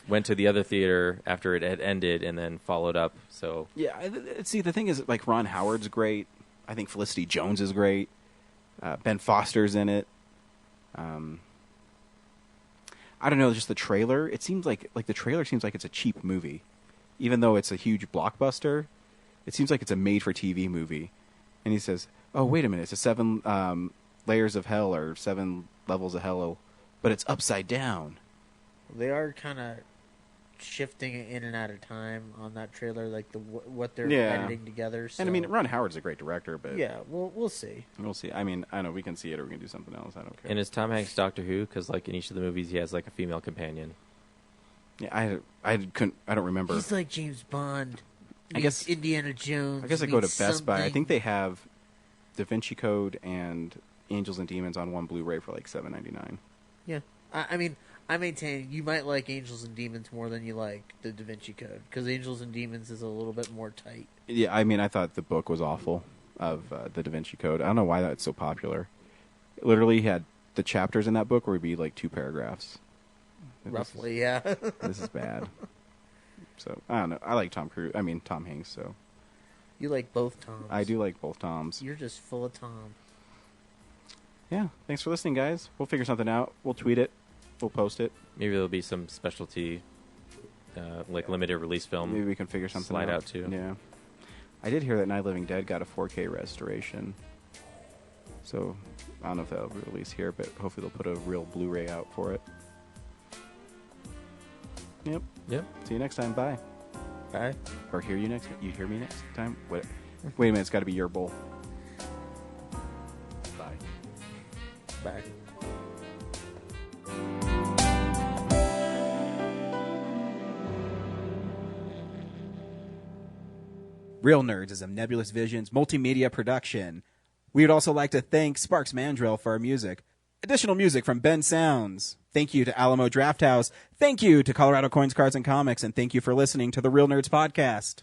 went to the other theater after it had ended and then followed up. So yeah, see, the thing is, like, Ron Howard's great. I think Felicity Jones is great. Ben Foster's in it. I don't know, just the trailer. It seems like the trailer seems like it's a cheap movie, even though it's a huge blockbuster. It seems like it's a made-for-TV movie. And he says, "Oh, wait a minute! It's a 7 layers of hell or 7 levels of hell, but it's upside down." They are kind of shifting it in and out of time on that trailer, like what they're editing together. So. And I mean, Ron Howard's a great director, but yeah, we'll see. We'll see. I mean, I know we can see it or we can do something else. I don't care. And is Tom Hanks Doctor Who? Because like in each of the movies, he has like a female companion. Yeah, I don't remember. He's like James Bond. I guess Indiana Jones. I guess I go to Best Buy. I think they have Da Vinci Code and Angels and Demons on one Blu-ray for like $7.99. Yeah, I mean, I maintain you might like Angels and Demons more than you like the Da Vinci Code because Angels and Demons is a little bit more tight. Yeah, I mean, I thought the book was awful of the Da Vinci Code. I don't know why that's so popular. It literally had the chapters in that book where it'd be like 2 paragraphs. Roughly, yeah. This is bad. So I don't know. I like Tom Hanks. So you like both Toms. I do like both Toms. You're just full of Tom. Yeah. Thanks for listening, guys. We'll figure something out. We'll tweet it. We'll post it. Maybe there'll be some specialty, like limited release film. Maybe we can figure something slide out too. Yeah. I did hear that Night of the Living Dead got a 4K restoration. So I don't know if that'll release here, but hopefully they'll put a real Blu-ray out for it. Yep. See you next time. Bye. Bye. Or hear you next. You hear me next time. Wait a minute. It's got to be your bowl. Bye. Bye. Real Nerds is a Nebulous Visions multimedia production. We would also like to thank Sparks Mandrill for our music. Additional music from Ben Sounds. Thank you to Alamo Drafthouse. Thank you to Colorado Coins, Cards, and Comics. And thank you for listening to the Real Nerds Podcast.